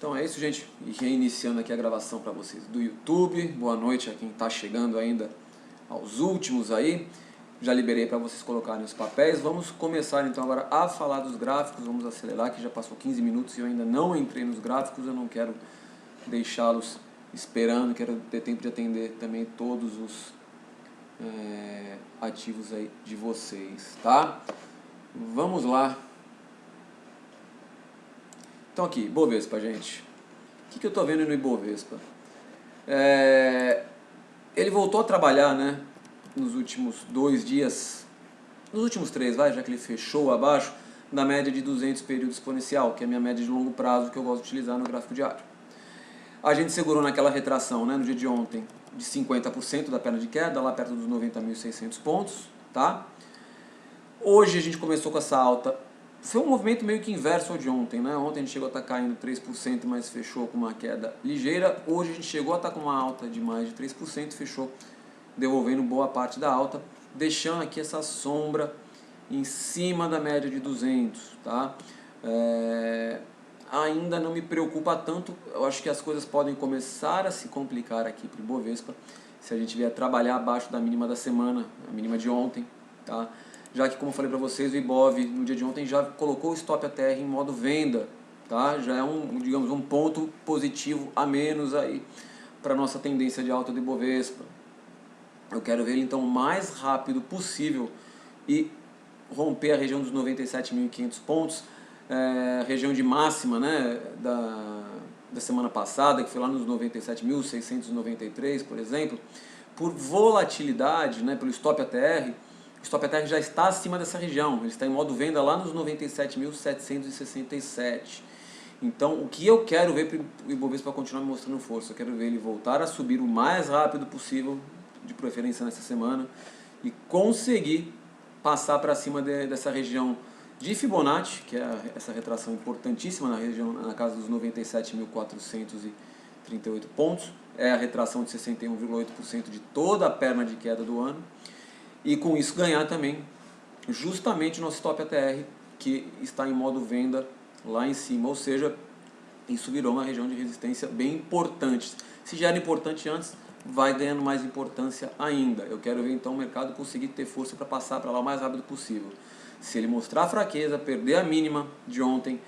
Então é isso, gente. E reiniciando aqui a gravação para vocês do YouTube. Boa noite a quem está chegando ainda aos últimos aí. Já liberei para vocês colocarem os papéis. Vamos começar então agora a falar dos gráficos. Vamos acelerar, que já passou 15 minutos e eu ainda não entrei nos gráficos. Eu não quero deixá-los esperando, quero ter tempo de atender também todos os ativos aí de vocês, tá? Vamos lá. Então aqui, Ibovespa, gente. O que eu estou vendo no Ibovespa? Ele voltou a trabalhar, né, nos últimos 2 dias, nos últimos 3, já que ele fechou abaixo, na média de 200 período exponencial, que é a minha média de longo prazo que eu gosto de utilizar no gráfico diário. A gente segurou naquela retração, né, no dia de ontem, de 50% da perna de queda, lá perto dos 90.600 pontos, tá? Hoje a gente começou com essa alta. Foi um movimento meio que inverso ao de ontem, né? Ontem a gente chegou a estar caindo 3%, mas fechou com uma queda ligeira. Hoje a gente chegou a estar com uma alta de mais de 3%, fechou devolvendo boa parte da alta, deixando aqui essa sombra em cima da média de 200, tá? Ainda não me preocupa tanto. Eu acho que as coisas podem começar a se complicar aqui para o Ibovespa se a gente vier trabalhar abaixo da mínima da semana, a mínima de ontem, tá? Já que, como eu falei para vocês, o Ibov no dia de ontem já colocou o stop ATR em modo venda, tá? Já é digamos, um ponto positivo a menos aí para a nossa tendência de alta do Ibovespa. Eu quero ver ele então o mais rápido possível e romper a região dos 97.500 pontos, região de máxima, né, da semana passada, que foi lá nos 97.693, por exemplo. Por volatilidade, né, pelo stop ATR, o stop ATR já está acima dessa região, ele está em modo venda lá nos 97.767. Então, o que eu quero ver para o Ibovespa continuar me mostrando força? Eu quero ver ele voltar a subir o mais rápido possível, de preferência nessa semana, e conseguir passar para cima dessa região de Fibonacci, que é essa retração importantíssima na região, na casa dos 97.438 pontos, é a retração de 61,8% de toda a perna de queda do ano, e com isso ganhar também justamente o nosso stop ATR, que está em modo venda lá em cima, ou seja, isso virou uma região de resistência bem importante. Se já era importante antes, vai ganhando mais importância ainda. Eu quero ver então o mercado conseguir ter força para passar para lá o mais rápido possível. Se ele mostrar fraqueza, perder a mínima de ontem,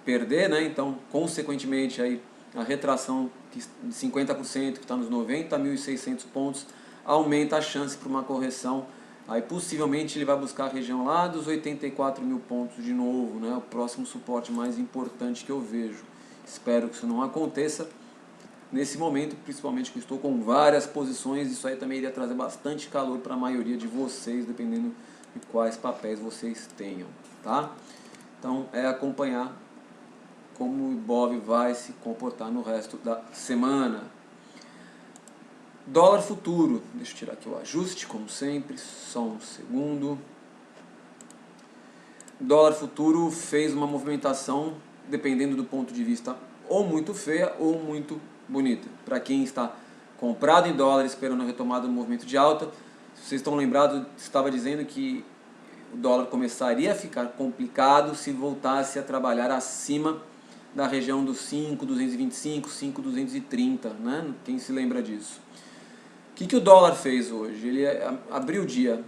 perder, né, então, consequentemente, aí, a retração de 50%, que está nos 90.600 pontos, aumenta a chance para uma correção. Aí possivelmente ele vai buscar a região lá dos 84.000 pontos de novo, né, o próximo suporte mais importante que eu vejo. Espero que isso não aconteça nesse momento, principalmente que eu estou com várias posições. Isso aí também iria trazer bastante calor para a maioria de vocês, dependendo de quais papéis vocês tenham, tá? Então é acompanhar como o Ibov vai se comportar no resto da semana. Dólar futuro, deixa eu tirar aqui o ajuste, como sempre, só um segundo. Dólar futuro fez uma movimentação, dependendo do ponto de vista, ou muito feia ou muito bonita. Para quem está comprado em dólar esperando a retomada do movimento de alta, se vocês estão lembrados, estava dizendo que o dólar começaria a ficar complicado se voltasse a trabalhar acima da região dos 5.225, 5.230, né? Quem se lembra disso? O que o dólar fez hoje? Ele abriu o dia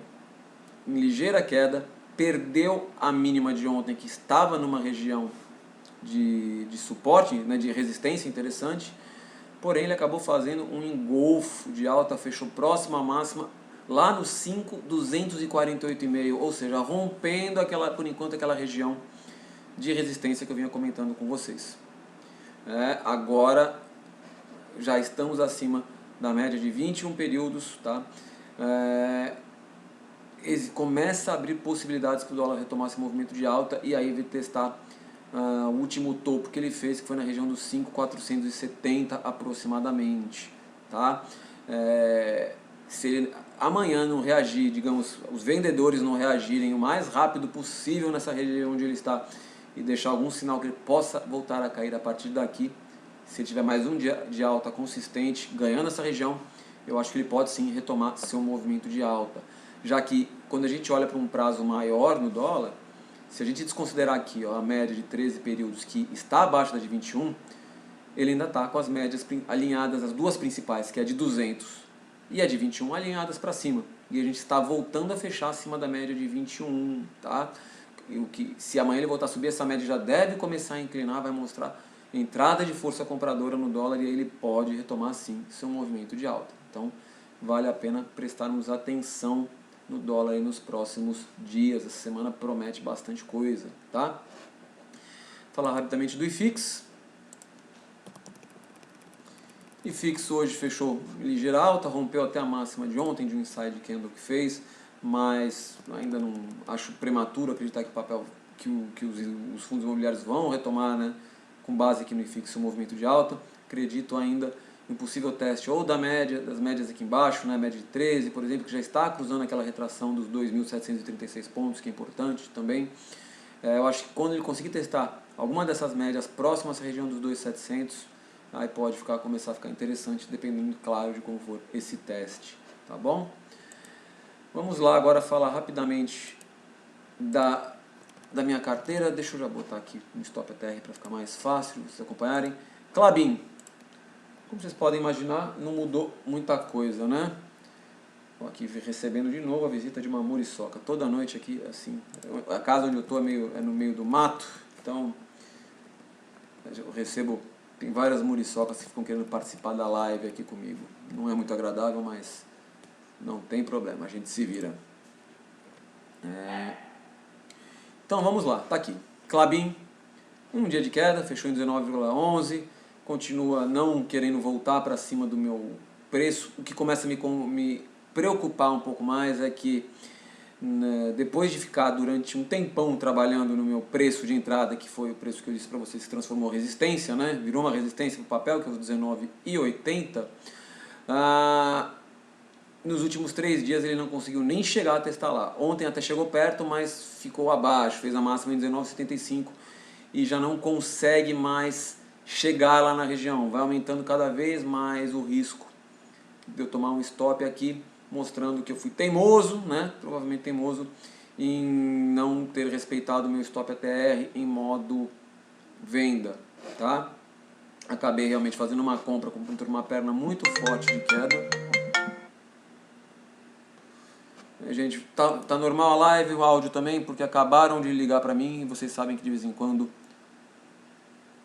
em ligeira queda, perdeu a mínima de ontem, que estava numa região de suporte, né, de resistência interessante, porém ele acabou fazendo um engolfo de alta, fechou próximo à máxima, lá no 5.248,5, ou seja, rompendo por enquanto aquela região de resistência que eu vinha comentando com vocês. Agora já estamos acima da média de 21 períodos, tá? Começa a abrir possibilidades que o dólar retomasse movimento de alta, e aí vai testar o último topo que ele fez, que foi na região dos 5.470 aproximadamente, tá? Se ele amanhã não reagir, digamos, os vendedores não reagirem o mais rápido possível nessa região onde ele está e deixar algum sinal que ele possa voltar a cair a partir daqui, se ele tiver mais um dia de alta consistente, ganhando essa região, eu acho que ele pode sim retomar seu movimento de alta. Já que quando a gente olha para um prazo maior no dólar, se a gente desconsiderar aqui a média de 13 períodos que está abaixo da de 21, ele ainda está com as médias alinhadas, as duas principais, que é a de 200 e a de 21, alinhadas para cima. E a gente está voltando a fechar acima da média de 21, tá? O que, se amanhã ele voltar a subir, essa média já deve começar a inclinar, vai mostrar entrada de força compradora no dólar e aí ele pode retomar sim seu movimento de alta. Então vale a pena prestarmos atenção no dólar aí nos próximos dias. Essa semana promete bastante coisa, tá? Falar rapidamente do IFIX. IFIX hoje fechou ligeira alta, rompeu até a máxima de ontem, de um inside candle que fez, mas ainda não acho prematuro acreditar que o papel, que os fundos imobiliários vão retomar, né, com base aqui no IFIX, o movimento de alta. Acredito ainda em possível teste ou das médias aqui embaixo, né, média de 13, por exemplo, que já está cruzando aquela retração dos 2.736 pontos, que é importante também. Eu acho que quando ele conseguir testar alguma dessas médias próximas à região dos 2.700, aí pode começar a ficar interessante, dependendo, claro, de como for esse teste, tá bom? Vamos lá agora falar rapidamente da minha carteira. Deixa eu já botar aqui no Stop ATR para ficar mais fácil vocês acompanharem. Klabin, como vocês podem imaginar, não mudou muita coisa, né? Estou aqui recebendo de novo a visita de uma muriçoca. Toda noite aqui, assim, a casa onde eu estou é no meio do mato, então eu recebo... Tem várias muriçocas que ficam querendo participar da live aqui comigo. Não é muito agradável, mas não tem problema, a gente se vira. Então vamos lá, tá aqui. Klabin, um dia de queda, fechou em 19,11. Continua não querendo voltar para cima do meu preço. O que começa a me preocupar um pouco mais é que, né, depois de ficar durante um tempão trabalhando no meu preço de entrada, que foi o preço que eu disse para vocês, se transformou em resistência, né? Virou uma resistência para o papel, que é os 19,80. Nos últimos 3 dias ele não conseguiu nem chegar a testar lá. Ontem até chegou perto, mas ficou abaixo, fez a máxima em 19,75 e já não consegue mais chegar lá na região. Vai aumentando cada vez mais o risco de eu tomar um stop aqui, mostrando que eu fui teimoso, né? Provavelmente teimoso em não ter respeitado o meu stop ATR em modo venda, tá? Acabei realmente fazendo uma compra contra uma perna muito forte de queda. Gente, tá normal a live, o áudio também, porque acabaram de ligar pra mim e vocês sabem que de vez em quando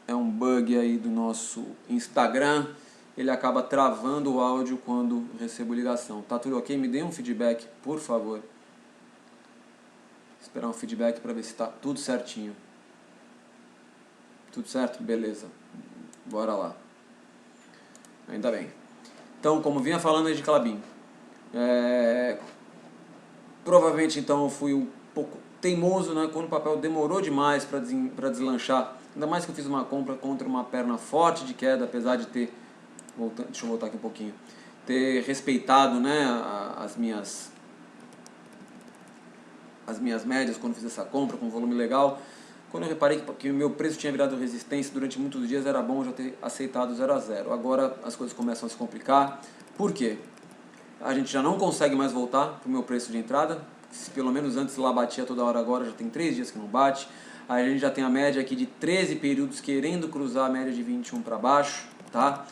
é um bug aí do nosso Instagram. Ele acaba travando o áudio quando recebo ligação. Tá tudo ok? Me dê um feedback, por favor. Esperar um feedback para ver se tá tudo certinho. Tudo certo? Beleza. Bora lá. Ainda bem. Então, como vinha falando aí de Klabin, provavelmente então eu fui um pouco teimoso, né, quando o papel demorou demais para deslanchar. Ainda mais que eu fiz uma compra contra uma perna forte de queda, apesar de ter... deixa eu voltar aqui um pouquinho. Ter respeitado, né, as minhas médias quando fiz essa compra com um volume legal. Quando eu reparei que o meu preço tinha virado resistência durante muitos dias, era bom já ter aceitado 0 a 0. Agora as coisas começam a se complicar. Por quê? A gente já não consegue mais voltar para o meu preço de entrada. Se pelo menos antes lá batia toda hora, agora já tem 3 dias que não bate. Aí a gente já tem a média aqui de 13 períodos querendo cruzar a média de 21 para baixo, tá?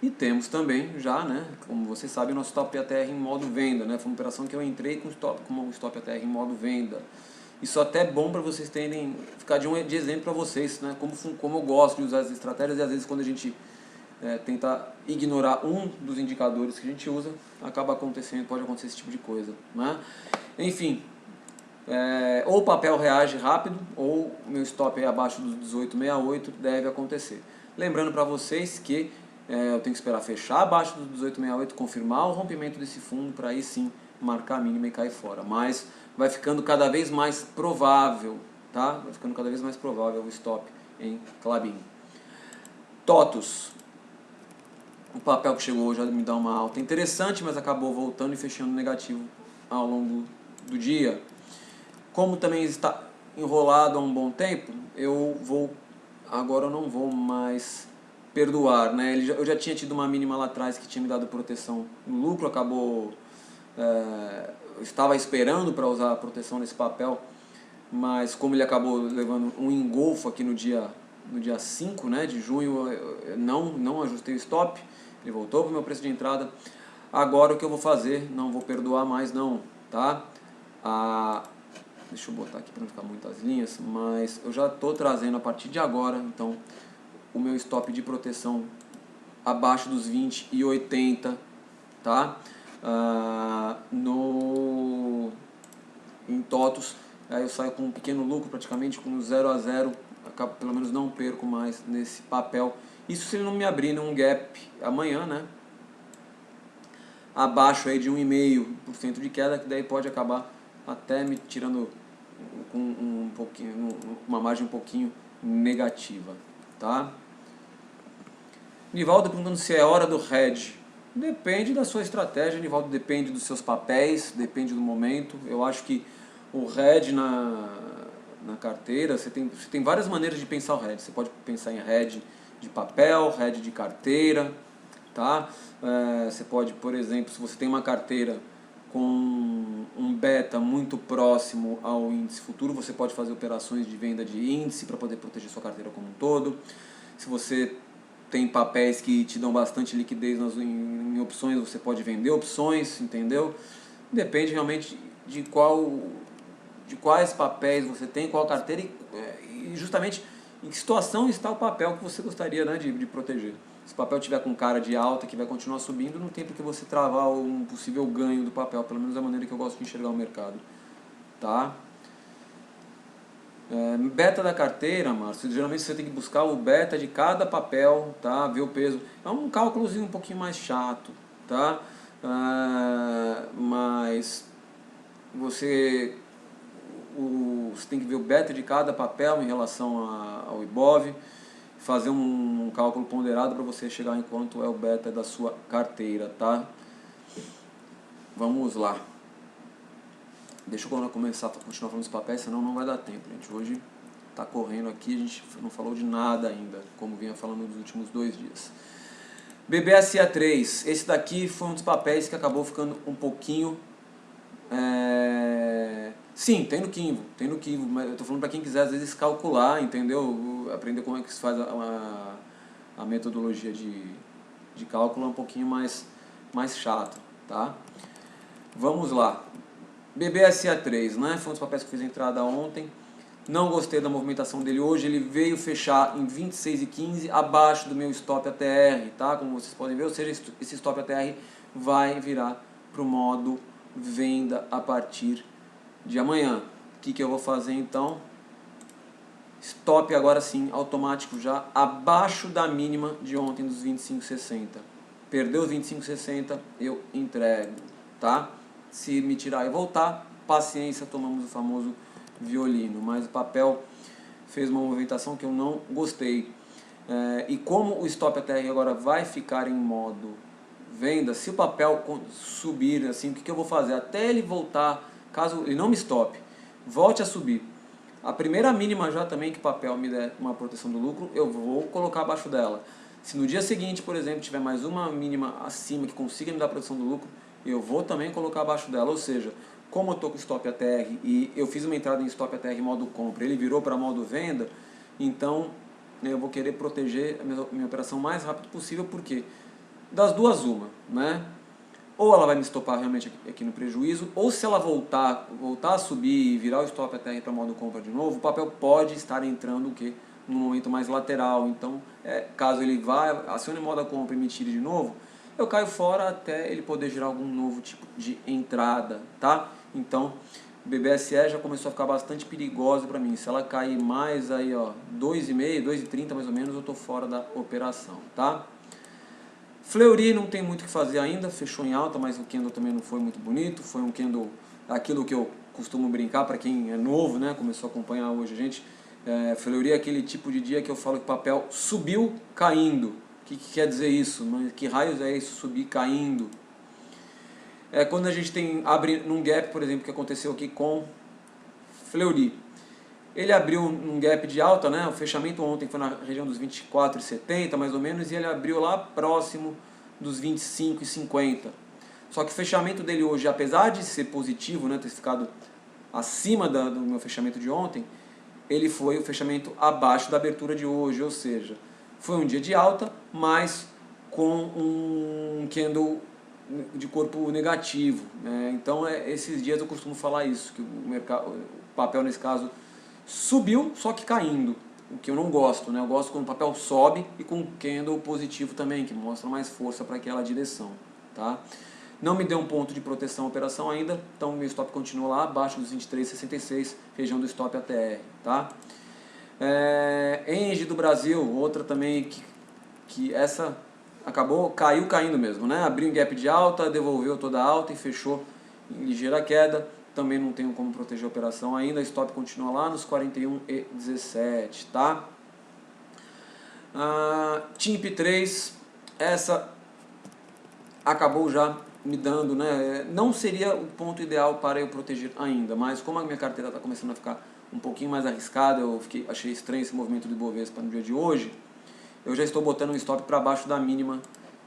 E temos também já, né, como vocês sabem, o nosso stop ATR em modo venda, né? Foi uma operação que eu entrei com o stop ATR em modo venda. Isso até é bom para vocês terem, ficar de exemplo para vocês, né? Como eu gosto de usar as estratégias, e às vezes quando a gente tenta ignorar um dos indicadores que a gente usa, acaba acontecendo, pode acontecer esse tipo de coisa, né? Enfim, ou o papel reage rápido, ou o meu stop aí abaixo dos 18,68 deve acontecer. Lembrando para vocês que eu tenho que esperar fechar abaixo dos 18,68, confirmar o rompimento desse fundo para aí sim marcar a mínima e cair fora. Mas vai ficando cada vez mais provável, tá? Vai ficando cada vez mais provável o stop em Klabin. TOTUS. O papel que chegou hoje já me dá uma alta interessante, mas acabou voltando e fechando negativo ao longo do dia. Como também está enrolado há um bom tempo, agora eu não vou mais perdoar, né? Eu já tinha tido uma mínima lá atrás que tinha me dado proteção no lucro, acabou... eu estava esperando para usar a proteção nesse papel, mas como ele acabou levando um engolfo aqui no dia no dia 5, né, de junho, eu não ajustei o stop, ele voltou para o meu preço de entrada. Agora o que eu vou fazer, não vou perdoar mais não, tá? Deixa eu botar aqui para não ficar muitas linhas, mas eu já estou trazendo a partir de agora, então, o meu stop de proteção abaixo dos 20 e 80, tá? Em TOTOS, aí eu saio com um pequeno lucro, praticamente com 0 a 0, acabo, pelo menos não perco mais nesse papel. Isso se ele não me abrir num gap amanhã, né? Abaixo aí de 1,5% de queda, que daí pode acabar até me tirando com uma margem um pouquinho negativa, tá? Nivaldo perguntando se é hora do hedge. Depende da sua estratégia, Nivaldo, depende dos seus papéis, depende do momento. Eu acho que o hedge na carteira, você tem várias maneiras de pensar o hedge. Você pode pensar em hedge de papel, hedge de carteira, tá? Você pode, por exemplo, se você tem uma carteira com um beta muito próximo ao índice futuro, você pode fazer operações de venda de índice para poder proteger sua carteira como um todo. Se você tem papéis que te dão bastante liquidez em opções, você pode vender opções, entendeu? Depende realmente de quais papéis você tem, qual carteira e justamente em que situação está o papel que você gostaria, né, de proteger. Se o papel tiver com cara de alta, que vai continuar subindo, não tem por que você travar um possível ganho do papel, pelo menos da maneira que eu gosto de enxergar o mercado, tá? Beta da carteira, Márcio, geralmente você tem que buscar o beta de cada papel, tá? Ver o peso. É um cálculozinho um pouquinho mais chato, tá? Mas você tem que ver o beta de cada papel em relação ao IBOV, fazer um cálculo ponderado para você chegar em quanto é o beta da sua carteira, tá? Vamos lá. Deixa eu continuar falando dos papéis, senão não vai dar tempo, gente. Hoje tá correndo aqui, a gente não falou de nada ainda, como vinha falando nos últimos 2 dias. BBSA3, esse daqui foi um dos papéis que acabou ficando um pouquinho... Sim, tem no Kinvo, mas eu tô falando para quem quiser às vezes calcular, entendeu? Aprender como é que se faz a metodologia de cálculo é um pouquinho mais chato, tá? Vamos lá. BBSA3, né? Foi um dos papéis que eu fiz entrada ontem. Não gostei da movimentação dele hoje. Ele veio fechar em 26,15, abaixo do meu stop ATR, tá? Como vocês podem ver, ou seja, esse stop ATR vai virar para o modo venda a partir de amanhã. O que eu vou fazer então? Stop agora sim, automático já, abaixo da mínima de ontem dos 25,60. Perdeu os 25,60, eu entrego, tá? Se me tirar e voltar, paciência, tomamos o famoso violino. Mas o papel fez uma movimentação que eu não gostei. E como o stop ATR agora vai ficar em modo venda, se o papel subir, assim, o que eu vou fazer? Até ele voltar, caso ele não me stop, volte a subir. A primeira mínima já também que o papel me der uma proteção do lucro, eu vou colocar abaixo dela. Se no dia seguinte, por exemplo, tiver mais uma mínima acima que consiga me dar proteção do lucro, eu vou também colocar abaixo dela. Ou seja, como eu estou com stop ATR e eu fiz uma entrada em stop ATR modo compra, ele virou para modo venda, então eu vou querer proteger a minha operação o mais rápido possível, porque das duas uma, né? Ou ela vai me estopar realmente aqui no prejuízo, ou se ela voltar a subir e virar o stop ATR para modo compra de novo, o papel pode estar entrando num momento mais lateral. Então, caso ele acione modo compra e me tire de novo, eu caio fora até ele poder gerar algum novo tipo de entrada, tá? Então, BBSE já começou a ficar bastante perigosa para mim. Se ela cair mais aí, ó, 2,5, 2,30 mais ou menos, eu tô fora da operação, tá? Fleury não tem muito o que fazer ainda, fechou em alta, mas o candle também não foi muito bonito, foi um candle, aquilo que eu costumo brincar para quem é novo, né, começou a acompanhar hoje a gente. Fleury é aquele tipo de dia que eu falo que o papel subiu caindo. O que quer dizer isso? Que raios é isso, subir caindo? Quando a gente abre num gap, por exemplo, que aconteceu aqui com Fleury. Ele abriu um gap de alta, né? O fechamento ontem foi na região dos 24,70 mais ou menos, e ele abriu lá próximo dos 25,50. Só que o fechamento dele hoje, apesar de ser positivo, né, ter ficado acima do meu fechamento de ontem, ele foi o fechamento abaixo da abertura de hoje, ou seja, foi um dia de alta, mas com um candle de corpo negativo, né? Então esses dias eu costumo falar isso, que o papel nesse caso subiu, só que caindo, o que eu não gosto, né? Eu gosto quando o papel sobe e com candle positivo também, que mostra mais força para aquela direção, tá? Não me deu um ponto de proteção a operação ainda, então meu stop continua lá abaixo dos 23,66, região do stop ATR, tá? Engie do Brasil, outra também que essa caiu caindo mesmo, né? Abriu em gap de alta, devolveu toda a alta e fechou em ligeira queda. Também não tenho como proteger a operação ainda, stop continua lá nos 41,17, tá? TIMP3, essa acabou já me dando, né? Não seria o ponto ideal para eu proteger ainda, mas como a minha carteira está começando a ficar um pouquinho mais arriscada, achei estranho esse movimento do Ibovespa no dia de hoje, eu já estou botando um stop para baixo da mínima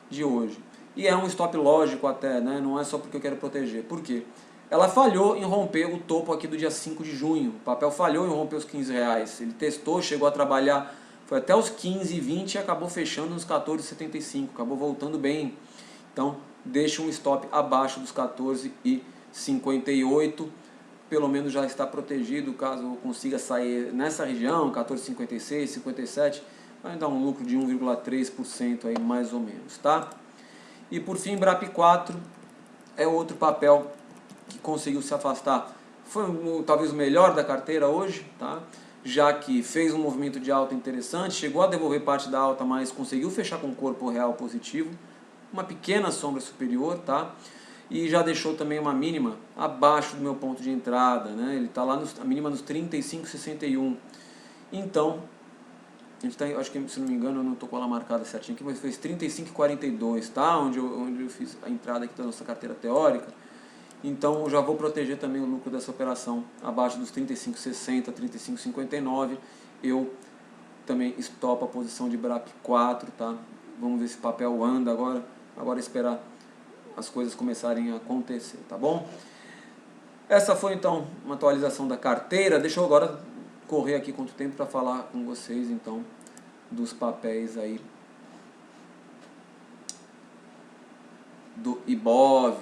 de hoje. E é um stop lógico até, né? Não é só porque eu quero proteger. Por quê? Ela falhou em romper o topo aqui do dia 5 de junho. O papel falhou em romper os R$15. Ele testou, chegou a trabalhar, foi até os 15,20 e acabou fechando nos 14,75. Acabou voltando bem. Então, deixa um stop abaixo dos 14,58. Pelo menos já está protegido, caso eu consiga sair nessa região, 14,56, 57, vai dar um lucro de 1,3% aí mais ou menos, tá? E por fim, BRAP4 é outro papel que conseguiu se afastar. Foi talvez o melhor da carteira hoje, tá? Já que fez um movimento de alta interessante, chegou a devolver parte da alta, mas conseguiu fechar com um corpo real positivo, uma pequena sombra superior, tá? E já deixou também uma mínima abaixo do meu ponto de entrada, né? Ele está lá a mínima nos 35,61. Então, a gente tá, acho que, se não me engano, eu não estou com ela marcada certinho aqui, mas fez 35,42, tá? Onde eu fiz a entrada aqui da nossa carteira teórica. Então, eu já vou proteger também o lucro dessa operação abaixo dos 35,60, 35,59. Eu também estopo a posição de BRAP4, tá? Vamos ver se o papel anda agora. Agora esperar as coisas começarem a acontecer, tá bom? Essa foi então uma atualização da carteira. Deixa eu agora correr aqui quanto tempo para falar com vocês então dos papéis aí do Ibov,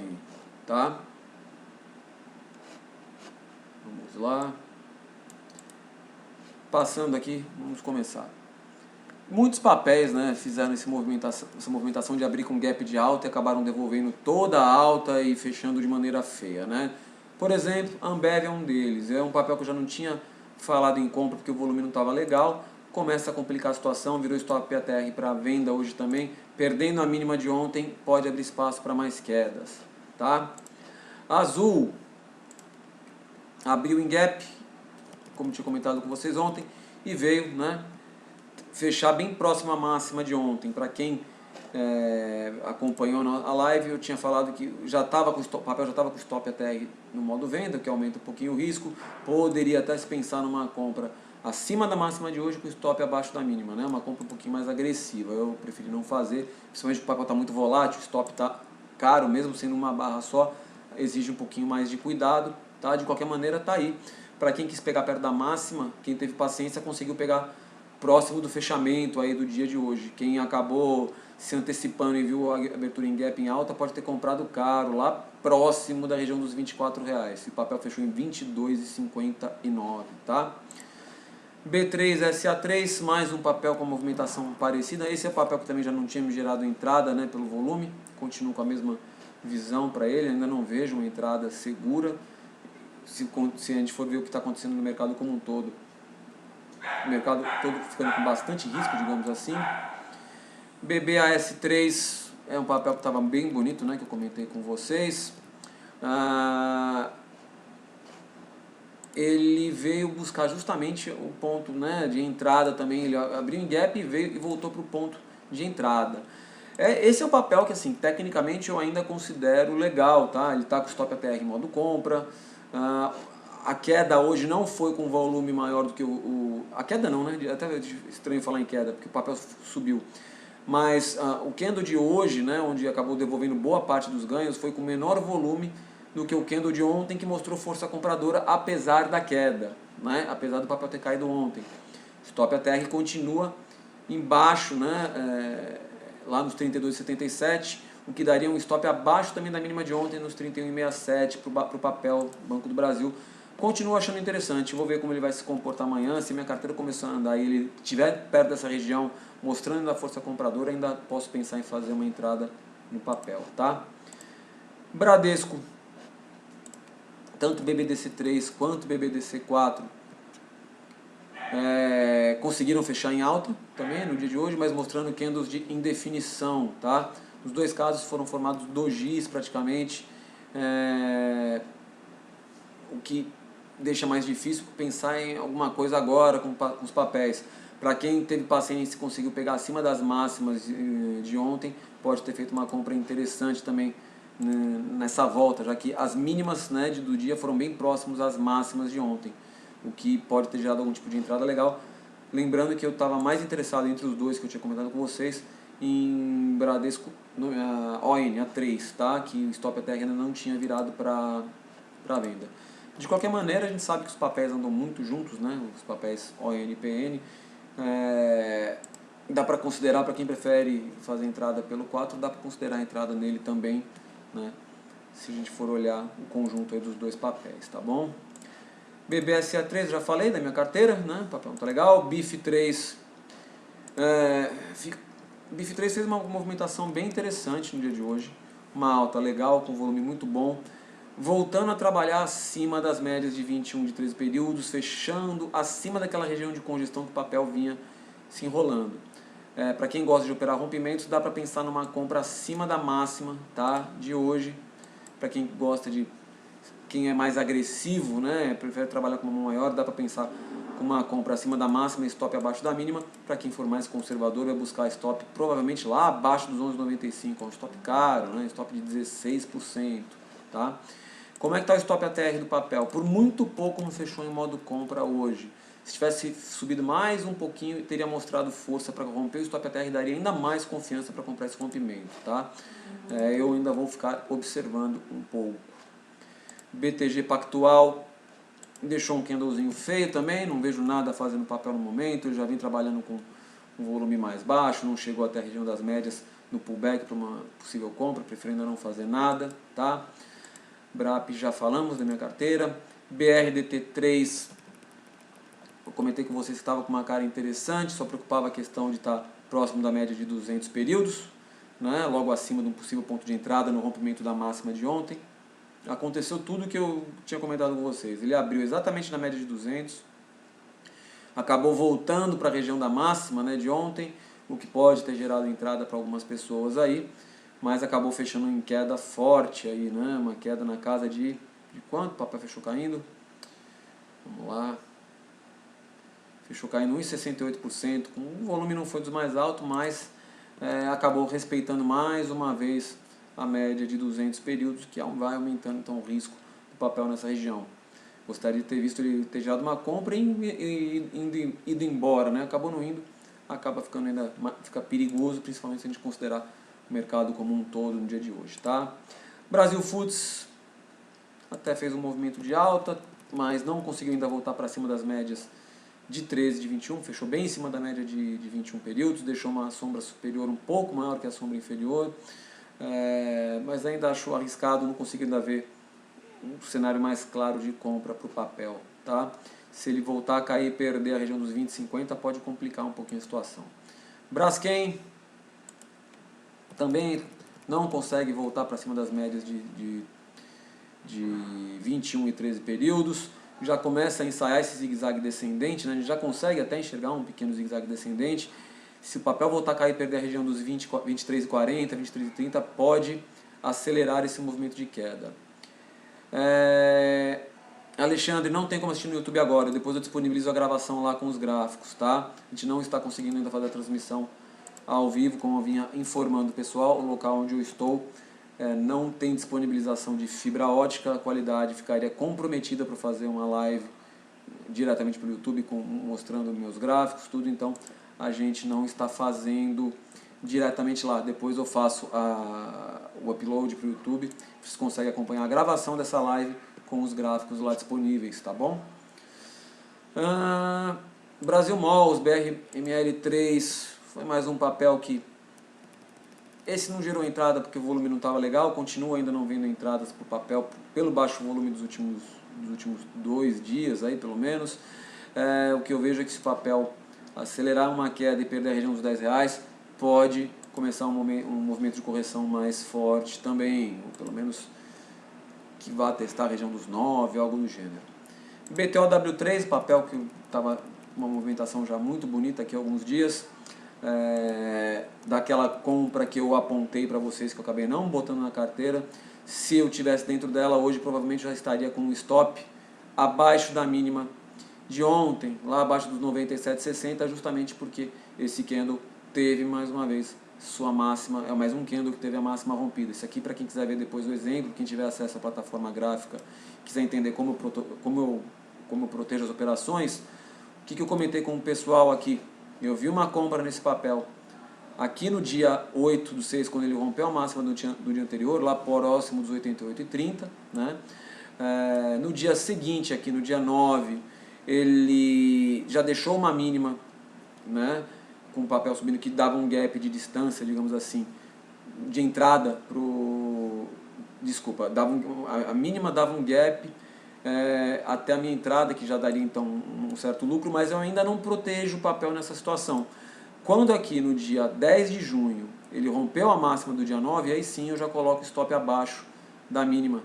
tá? Vamos lá. Passando aqui, vamos começar. Muitos papéis, né, fizeram essa movimentação de abrir com gap de alta e acabaram devolvendo toda a alta e fechando de maneira feia, né? Por exemplo, a Ambev é um deles. É um papel que eu já não tinha falado em compra porque o volume não estava legal. Começa a complicar a situação, virou stop ATR para venda hoje também. Perdendo a mínima de ontem, pode abrir espaço para mais quedas, tá? Azul abriu em gap, como tinha comentado com vocês ontem, e veio, né, fechar bem próximo à máxima de ontem. Para quem acompanhou a live, eu tinha falado que já estava com o papel já estava com o stop ATR no modo venda, que aumenta um pouquinho o risco. Poderia até se pensar numa compra acima da máxima de hoje com o stop abaixo da mínima, né? Uma compra um pouquinho mais agressiva. Eu preferi não fazer, principalmente porque o papel está muito volátil, o stop está caro, mesmo sendo uma barra só, exige um pouquinho mais de cuidado, tá? De qualquer maneira, tá aí. Para quem quis pegar perto da máxima, quem teve paciência conseguiu pegar próximo do fechamento aí do dia de hoje. Quem acabou se antecipando e viu a abertura em gap em alta pode ter comprado caro, lá próximo da região dos R$24. O papel fechou em R$22,59, tá? B3SA3, mais um papel com movimentação parecida. Esse é o papel que também já não tinha me gerado entrada, né, pelo volume. Continuo com a mesma visão para ele, ainda não vejo uma entrada segura. Se a gente for ver o que está acontecendo no mercado como um todo, o mercado todo ficando com bastante risco, digamos assim. BBAS3 é um papel que estava bem bonito, né, que eu comentei com vocês. Ele veio buscar justamente o ponto, né, de entrada também. Ele abriu em gap e veio e voltou para o ponto de entrada. Esse é o papel que, assim, tecnicamente eu ainda considero legal, tá? Ele está com stop ATR em modo compra. A queda hoje não foi com volume maior do que a queda não, né? Até é estranho falar em queda, porque o papel subiu. Mas o candle de hoje, né, onde acabou devolvendo boa parte dos ganhos, foi com menor volume do que o candle de ontem, que mostrou força compradora apesar da queda, né? Apesar do papel ter caído ontem. Stop ATR continua embaixo, né? Lá nos 32,77, o que daria um stop abaixo também da mínima de ontem nos 31,67 para o papel Banco do Brasil. Continuo achando interessante, vou ver como ele vai se comportar amanhã. Se minha carteira começar a andar e ele estiver perto dessa região, mostrando a força compradora, ainda posso pensar em fazer uma entrada no papel, tá? Bradesco, tanto BBDC3 quanto BBDC4 conseguiram fechar em alta também no dia de hoje, mas mostrando candles de indefinição, tá? Nos dois casos foram formados dojis praticamente, o que deixa mais difícil pensar em alguma coisa agora com os papéis. Para quem teve paciência e conseguiu pegar acima das máximas de ontem, pode ter feito uma compra interessante também nessa volta, já que as mínimas, né, do dia foram bem próximos às máximas de ontem, o que pode ter gerado algum tipo de entrada legal. Lembrando que eu estava mais interessado entre os dois que eu tinha comentado com vocês, em Bradesco ON, A3, tá? Que o Stop ATR ainda não tinha virado para venda. De qualquer maneira, a gente sabe que os papéis andam muito juntos, né? Os papéis ON e PN. Dá para considerar, para quem prefere fazer entrada pelo 4, dá para considerar a entrada nele também, né? Se a gente for olhar o conjunto aí dos dois papéis, tá bom? BBSA3, já falei da minha carteira, né? O papel não tá legal. BIF3, BIF3 fez uma movimentação bem interessante no dia de hoje, uma alta legal, com volume muito bom, voltando a trabalhar acima das médias de 21 de 13 períodos, fechando acima daquela região de congestão que o papel vinha se enrolando. Para quem gosta de operar rompimentos, dá para pensar numa compra acima da máxima, tá, de hoje. Para quem gosta de, quem é mais agressivo, né, prefere trabalhar com uma mão maior, dá para pensar com uma compra acima da máxima e stop abaixo da mínima. Para quem for mais conservador, vai buscar stop provavelmente lá abaixo dos 11,95, um stop caro, né, stop de 16%, tá? Como é que está o stop ATR do papel? Por muito pouco não fechou em modo compra hoje. Se tivesse subido mais um pouquinho, teria mostrado força para romper. O stop ATR daria ainda mais confiança para comprar esse rompimento, tá? Eu ainda vou ficar observando um pouco. BTG Pactual deixou um candlezinho feio também, não vejo nada fazendo papel no momento. Eu já vim trabalhando com um volume mais baixo, não chegou até a região das médias no pullback para uma possível compra, prefiro ainda não fazer nada, tá? BRAP já falamos da minha carteira. BRDT3, eu comentei com vocês que estava com uma cara interessante, só preocupava a questão de estar próximo da média de 200 períodos, né? Logo acima de um possível ponto de entrada no rompimento da máxima de ontem. Aconteceu tudo que eu tinha comentado com vocês. Ele abriu exatamente na média de 200, acabou voltando para a região da máxima, né, de ontem, o que pode ter gerado entrada para algumas pessoas aí, mas acabou fechando em queda forte aí, né? Uma queda na casa de quanto? O papel fechou caindo? Vamos lá. Fechou caindo 1,68%, o volume não foi dos mais altos, mas acabou respeitando mais uma vez a média de 200 períodos, que vai aumentando então o risco do papel nessa região. Gostaria de ter visto ele ter gerado uma compra e ido embora, né? Acabou não indo, acaba ficando ainda fica perigoso, principalmente se a gente considerar o mercado como um todo no dia de hoje, tá? Brasil Foods até fez um movimento de alta, mas não conseguiu ainda voltar para cima das médias de 13 de 21, fechou bem em cima da média de 21 períodos, deixou uma sombra superior um pouco maior que a sombra inferior, mas ainda achou arriscado, não conseguiu ainda ver um cenário mais claro de compra para o papel, tá? Se ele voltar a cair e perder a região dos 20,50, pode complicar um pouquinho a situação. Braskem também não consegue voltar para cima das médias de 21 e 13 períodos, já começa a ensaiar esse zigue-zague descendente, né? A gente já consegue até enxergar um pequeno zigue-zague descendente. Se o papel voltar a cair e perder a região dos 23,40, 23,30, pode acelerar esse movimento de queda. Alexandre, não tem como assistir no YouTube agora, depois eu disponibilizo a gravação lá com os gráficos, tá? A gente não está conseguindo ainda fazer a transmissão ao vivo, como eu vinha informando o pessoal, o local onde eu estou não tem disponibilização de fibra ótica, a qualidade ficaria comprometida para fazer uma live diretamente pelo YouTube, mostrando meus gráficos, tudo, então a gente não está fazendo diretamente lá. Depois eu faço o upload para o YouTube. Vocês conseguem acompanhar a gravação dessa live com os gráficos lá disponíveis, tá bom? Brasil Malls, BRML3, foi mais um papel que esse não gerou entrada porque o volume não estava legal, continua ainda não vendo entradas para o papel pelo baixo volume dos últimos 2 dias, aí, pelo menos. O que eu vejo é que se o papel acelerar uma queda e perder a região dos R$10, pode começar um movimento de correção mais forte também, ou pelo menos que vá testar a região dos 9, algo do gênero. BTOW3, papel que estava uma movimentação já muito bonita aqui há alguns dias, daquela compra que eu apontei para vocês que eu acabei não botando na carteira. Se eu tivesse dentro dela hoje, provavelmente já estaria com um stop abaixo da mínima de ontem, lá abaixo dos 97,60, justamente porque esse candle teve mais uma vez sua máxima, é mais um candle que teve a máxima rompida. Isso aqui, para quem quiser ver depois o exemplo, quem tiver acesso à plataforma gráfica, quiser entender como eu protejo as operações, o que eu comentei com o pessoal aqui? Eu vi uma compra nesse papel aqui no dia 8/6, quando ele rompeu a máxima do dia anterior, lá próximo dos 88,30, né? No dia seguinte, aqui no dia 9, ele já deixou uma mínima, né, com o papel subindo, que dava um gap de distância, digamos assim, de entrada a mínima dava um gap até a minha entrada, que já daria então um certo lucro, mas eu ainda não protejo o papel nessa situação. Quando aqui no dia 10 de junho ele rompeu a máxima do dia 9, aí sim eu já coloco stop abaixo da mínima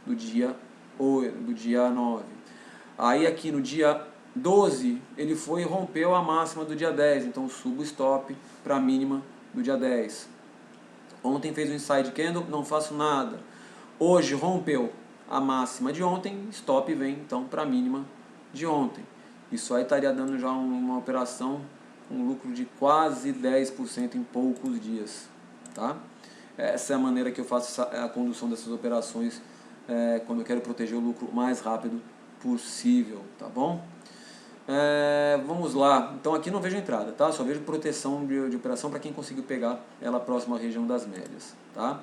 do dia 9. Aí aqui no dia 12 ele foi e rompeu a máxima do dia 10, então subo o stop para a mínima do dia 10. Ontem fez um inside candle, não faço nada. Hoje rompeu a máxima de ontem, stop vem então para a mínima de ontem. Isso aí estaria dando já uma operação, um lucro de quase 10% em poucos dias, tá? Essa é a maneira que eu faço a condução dessas operações quando eu quero proteger o lucro o mais rápido possível, tá bom? Vamos lá, então aqui não vejo entrada, tá? Só vejo proteção de operação para quem conseguiu pegar ela próxima à região das médias, tá?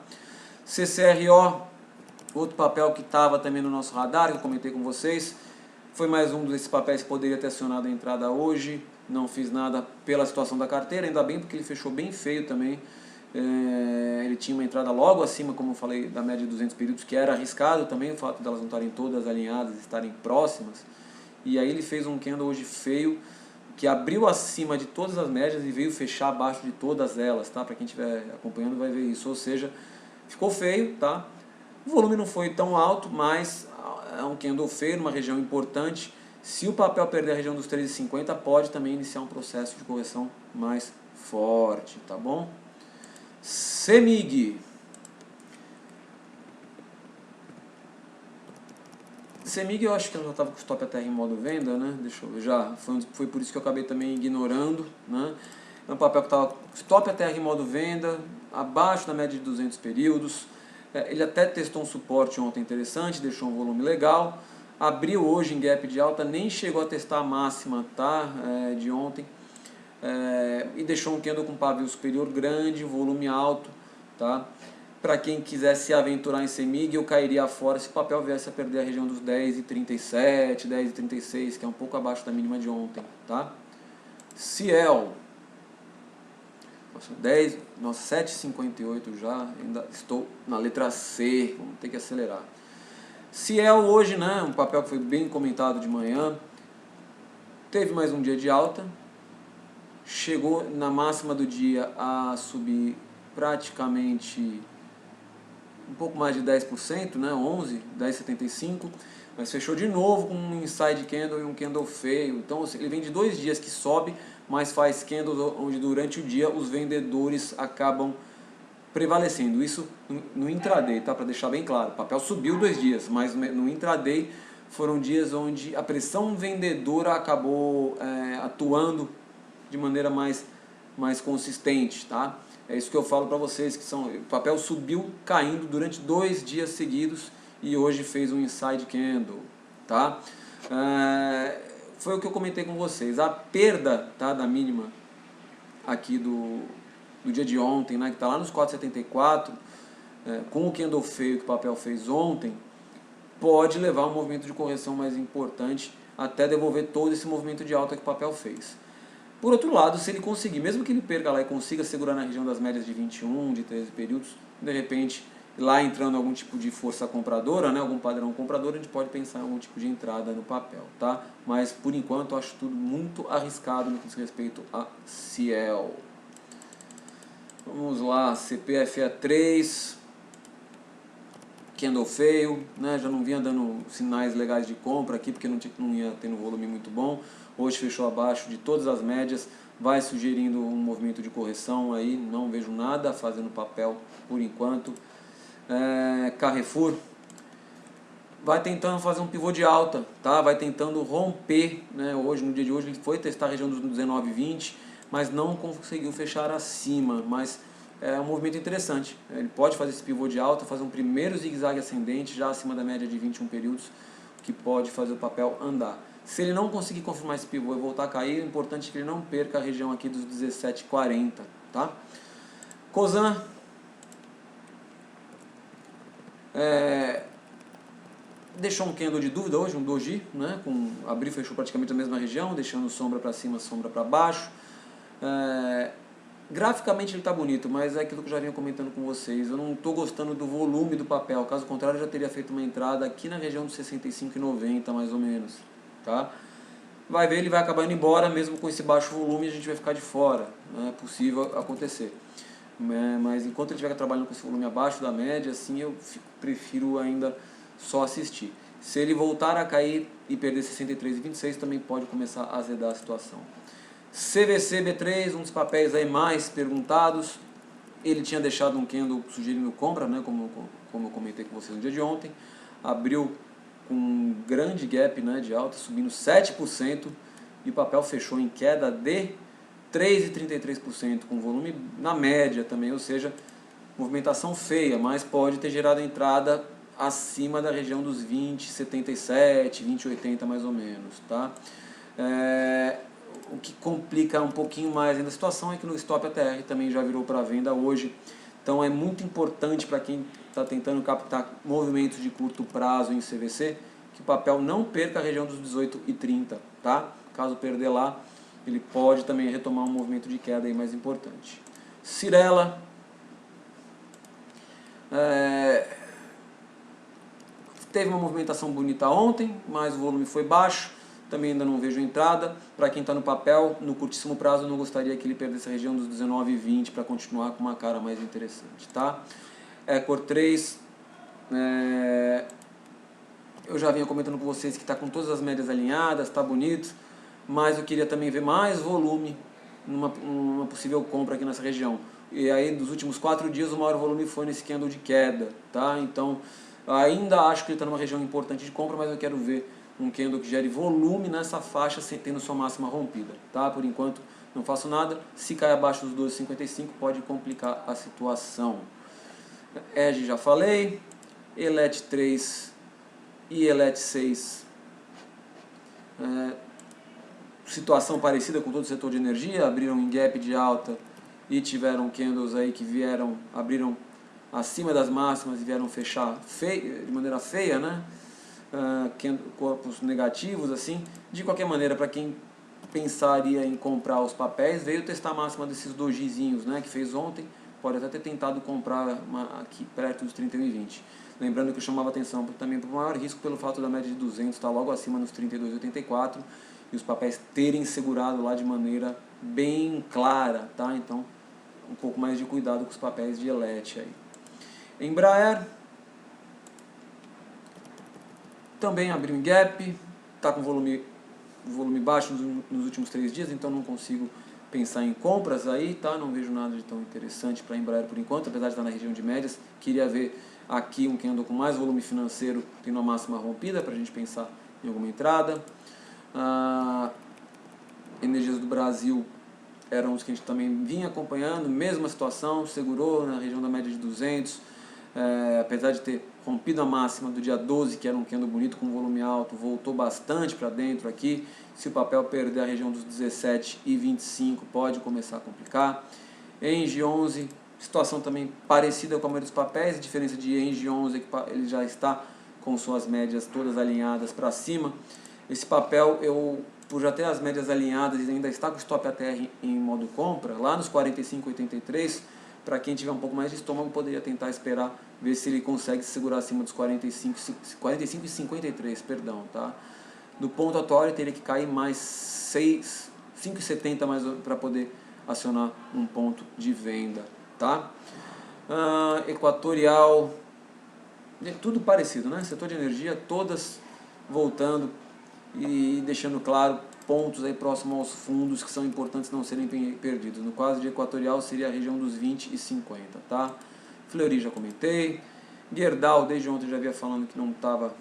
CCRO, outro papel que estava também no nosso radar, que eu comentei com vocês, foi mais um desses papéis que poderia ter acionado a entrada hoje, não fiz nada pela situação da carteira, ainda bem porque ele fechou bem feio também. Ele tinha uma entrada logo acima, como eu falei, da média de 200 períodos, que era arriscado também, o fato de elas não estarem todas alinhadas, estarem próximas. E aí ele fez um candle hoje feio, que abriu acima de todas as médias e veio fechar abaixo de todas elas, tá? Para quem estiver acompanhando vai ver isso, ou seja, ficou feio, tá? O volume não foi tão alto, mas é um candle feio, numa região importante. Se o papel perder a região dos 13,50, pode também iniciar um processo de correção mais forte, tá bom? CEMIG. CEMIG eu acho que ela já estava com o stop até em modo venda, né? Deixa eu ver, já. Foi por isso que eu acabei também ignorando, né? É um papel que estava stop até em modo venda, abaixo da média de 200 períodos. Ele até testou um suporte ontem interessante, deixou um volume legal. Abriu hoje em gap de alta, nem chegou a testar a máxima, tá? De ontem. E deixou um candle com pavio superior grande, volume alto, tá? Para quem quiser se aventurar em CEMIG, eu cairia fora se o papel viesse a perder a região dos 10,37, 10,36, que é um pouco abaixo da mínima de ontem, tá? Ciel, nossa, 7,58 já, ainda estou na letra C, vamos ter que acelerar. Ciel hoje, né, um papel que foi bem comentado de manhã, teve mais um dia de alta, chegou na máxima do dia a subir praticamente um pouco mais de 10%, né, 11, 10,75%, mas fechou de novo com um inside candle e um candle feio. Então ele vem de 2 dias que sobe, mas faz candles onde durante o dia os vendedores acabam prevalecendo. Isso no intraday, tá? Para deixar bem claro, o papel subiu 2 dias, mas no intraday foram dias onde a pressão vendedora acabou atuando de maneira mais consistente, tá? É isso que eu falo para vocês, que o papel subiu caindo durante 2 dias seguidos e hoje fez um inside candle, tá? Foi o que eu comentei com vocês, a perda, tá, da mínima aqui do dia de ontem, né, que está lá nos 4,74, com o candle feio que o papel fez ontem, pode levar a um movimento de correção mais importante até devolver todo esse movimento de alta que o papel fez. Por outro lado, se ele conseguir, mesmo que ele perca lá e consiga segurar na região das médias de 21, de 13 períodos, de repente, lá entrando algum tipo de força compradora, né, algum padrão comprador, a gente pode pensar em algum tipo de entrada no papel, tá? Mas, por enquanto, eu acho tudo muito arriscado no que diz respeito a Ciel. Vamos lá, CPFA3, candle feio, né? Já não vinha dando sinais legais de compra aqui, porque não ia tendo volume muito bom. Hoje fechou abaixo de todas as médias, vai sugerindo um movimento de correção aí, não vejo nada fazendo papel por enquanto. Carrefour vai tentando fazer um pivô de alta, tá? Vai tentando romper, né? Hoje, no dia de hoje, ele foi testar a região dos 19,20, mas não conseguiu fechar acima, mas é um movimento interessante. Ele pode fazer esse pivô de alta, fazer um primeiro zigue-zague ascendente, já acima da média de 21 períodos, que pode fazer o papel andar. Se ele não conseguir confirmar esse pivô e voltar a cair, é importante que ele não perca a região aqui dos 17,40, tá? Cosan, deixou um candle de dúvida hoje, um doji, né? Abriu e fechou praticamente a mesma região, deixando sombra para cima, sombra para baixo. Graficamente ele está bonito, mas é aquilo que eu já vinha comentando com vocês. Eu não estou gostando do volume do papel, caso contrário eu já teria feito uma entrada aqui na região dos 65,90 mais ou menos, tá? Vai ver, ele vai acabar indo embora, mesmo com esse baixo volume a gente vai ficar de fora, é possível acontecer. Mas enquanto ele estiver trabalhando com esse volume abaixo da média, assim eu prefiro ainda só assistir. Se ele voltar a cair e perder 63,26, também pode começar a azedar a situação. CVC B3, um dos papéis aí mais perguntados, ele tinha deixado um candle sugerindo compra, né, como eu comentei com vocês no dia de ontem, abriu com um grande gap, né, de alta, subindo 7%, e o papel fechou em queda de 3,33%, com volume na média também, ou seja, movimentação feia, mas pode ter gerado entrada acima da região dos 20,77, 20,80 mais ou menos, tá? O que complica um pouquinho mais ainda a situação é que no Stop ATR também já virou para venda hoje, então é muito importante para quem está tentando captar movimentos de curto prazo em CVC, que o papel não perca a região dos 18,30, tá? Caso perder lá, ele pode também retomar um movimento de queda aí mais importante. Cyrela, teve uma movimentação bonita ontem, mas o volume foi baixo, também ainda não vejo entrada. Para quem está no papel, no curtíssimo prazo, eu não gostaria que ele perdesse a região dos 19,20 para continuar com uma cara mais interessante, tá? Ecor 3, eu já vinha comentando com vocês que está com todas as médias alinhadas, está bonito, mas eu queria também ver mais volume numa possível compra aqui nessa região. E aí, dos últimos 4 dias, o maior volume foi nesse candle de queda, tá? Então, ainda acho que ele está numa região importante de compra, mas eu quero ver um candle que gere volume nessa faixa, tendo sua máxima rompida, tá? Por enquanto, não faço nada. Se cair abaixo dos 12,55, pode complicar a situação. EG já falei, ELET 3 e ELET 6, situação parecida com todo o setor de energia, abriram em gap de alta e tiveram candles aí que abriram acima das máximas e vieram fechar de maneira feia, né? Corpos negativos, assim. De qualquer maneira, para quem pensaria em comprar os papéis, veio testar a máxima desses dojizinhos, né, que fez ontem, pode até ter tentado comprar aqui perto dos 31,20. Lembrando que eu chamava atenção também para o maior risco pelo fato da média de 200 estar logo acima nos 32,84 e os papéis terem segurado lá de maneira bem clara, tá? Então, um pouco mais de cuidado com os papéis de ELET aí. Embraer também abriu em gap, está com volume baixo nos últimos 3 dias, então não consigo pensar em compras aí, tá? Não vejo nada de tão interessante para a Embraer por enquanto, apesar de estar na região de médias. Queria ver aqui um candle com mais volume financeiro, tendo a máxima rompida, para a gente pensar em alguma entrada. Energias do Brasil eram os que a gente também vinha acompanhando, mesma situação, segurou na região da média de 200, apesar de ter rompido a máxima do dia 12, que era um candle bonito com volume alto, voltou bastante para dentro aqui. Se o papel perder a região dos 17,25, pode começar a complicar. Engie 11, situação também parecida com a maioria dos papéis, a diferença de Engie 11 é que ele já está com suas médias todas alinhadas para cima. Esse papel, por já ter as médias alinhadas e ainda está com o stop ATR em modo compra, lá nos 45,83, para quem tiver um pouco mais de estômago, poderia tentar esperar, ver se ele consegue se segurar acima dos 45,53, perdão, tá? Do ponto atual, ele teria que cair mais 5,70 mais para poder acionar um ponto de venda, tá? Equatorial, tudo parecido, né? Setor de energia, todas voltando e deixando claro pontos aí próximos aos fundos que são importantes não serem perdidos. No caso de Equatorial seria a região dos 20 e 50, tá? Fleury já comentei. Gerdau, desde ontem já havia falando que não estava,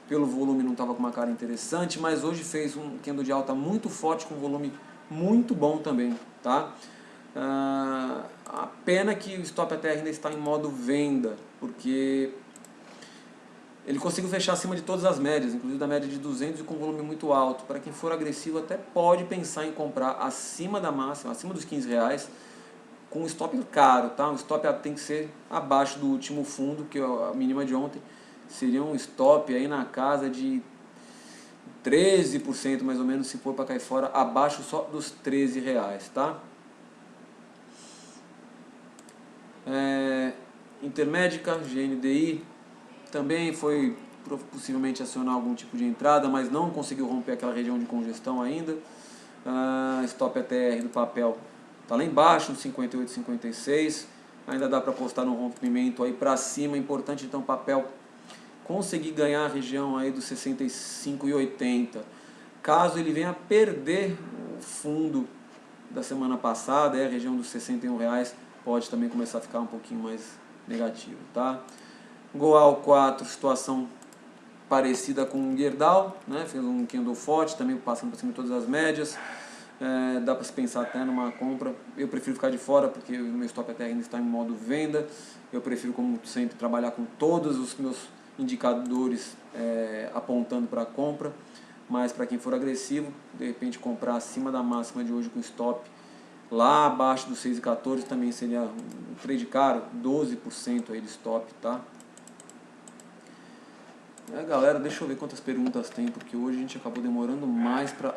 pelo volume não estava com uma cara interessante, mas hoje fez um candle de alta muito forte com volume muito bom também, tá? A pena que o stop ATR ainda está em modo venda, porque ele conseguiu fechar acima de todas as médias, inclusive da média de 200 e com volume muito alto. Para quem for agressivo até pode pensar em comprar acima da máxima, acima dos R$15, com um stop caro, tá? O stop tem que ser abaixo do último fundo, que é a mínima de ontem. Seria um stop aí na casa de 13% mais ou menos, se for para cair fora, abaixo só dos R$13, tá? Intermédica, GNDI, também foi possivelmente acionar algum tipo de entrada, mas não conseguiu romper aquela região de congestão ainda. Stop ATR do papel está lá embaixo, no 58,56. Ainda dá para apostar no rompimento aí para cima. Importante então o papel conseguir ganhar a região aí dos 65,80. Caso ele venha perder o fundo da semana passada, a região dos R$61, pode também começar a ficar um pouquinho mais negativo, tá? Goal 4, situação parecida com o Gerdau, né? Fez um candle forte, também passando por cima de todas as médias. Dá para se pensar até numa compra. Eu prefiro ficar de fora porque o meu stop ATR ainda está em modo venda. Eu prefiro, como sempre, trabalhar com todos os meus indicadores apontando para a compra. Mas para quem for agressivo, de repente comprar acima da máxima de hoje com stop lá abaixo dos 6,14 também seria um trade caro, 12% aí de stop, tá? Galera, deixa eu ver quantas perguntas tem, porque hoje a gente acabou demorando mais para